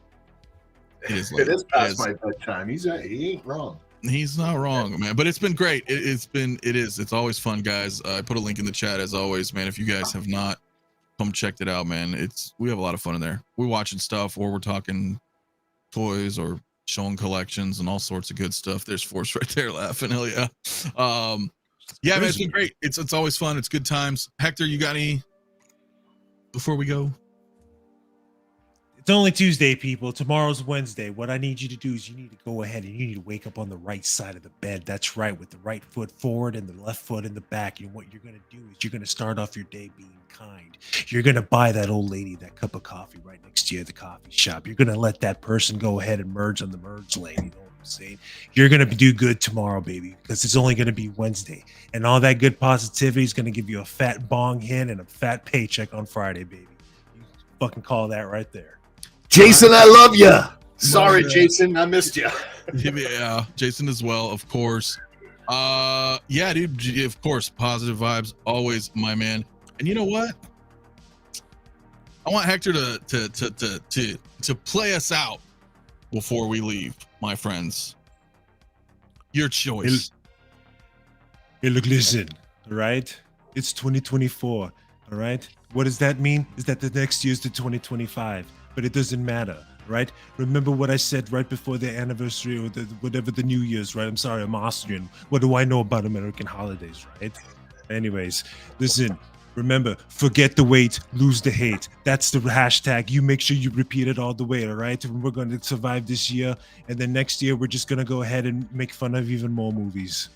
It is past my bedtime. He ain't wrong. He's not wrong, man. But it's been great. It's always fun, guys. I put a link in the chat as always, man. If you guys have not, come check it out, man. We have a lot of fun in there. We're watching stuff, or we're talking toys, or showing collections, and all sorts of good stuff. There's Force right there laughing. Hell yeah. Yeah, man, it's been great. It's always fun. It's good times. Hector, you got any before we go? It's only Tuesday, people. Tomorrow's Wednesday. What I need you to do is you need to go ahead and you need to wake up on the right side of the bed. That's right, with the right foot forward and the left foot in the back. And what you're going to do is you're going to start off your day being kind. You're going to buy that old lady that cup of coffee right next to you at the coffee shop. You're going to let that person go ahead and merge on the merge lane. You know what I'm saying? You're going to do good tomorrow, baby, because it's only going to be Wednesday. And all that good positivity is going to give you a fat bong hit and a fat paycheck on Friday, baby. You fucking call that right there. Jason, I love you. Sorry, Jason, I missed you. Yeah, Jason as well, of course. Yeah, dude, of course, positive vibes, always, my man. And you know what? I want Hector to play us out before we leave, my friends. Your choice. Hey, look, listen, all right? It's 2024, all right? What does that mean? Is that the next year's the 2025, but it doesn't matter, right? Remember what I said right before the anniversary or whatever the New Year's, right? I'm sorry, I'm Austrian. What do I know about American holidays, right? Anyways, listen, remember, forget the wait, lose the hate. That's the hashtag. You make sure you repeat it all the way, all right? We're going to survive this year, and then next year, we're just going to go ahead and make fun of even more movies.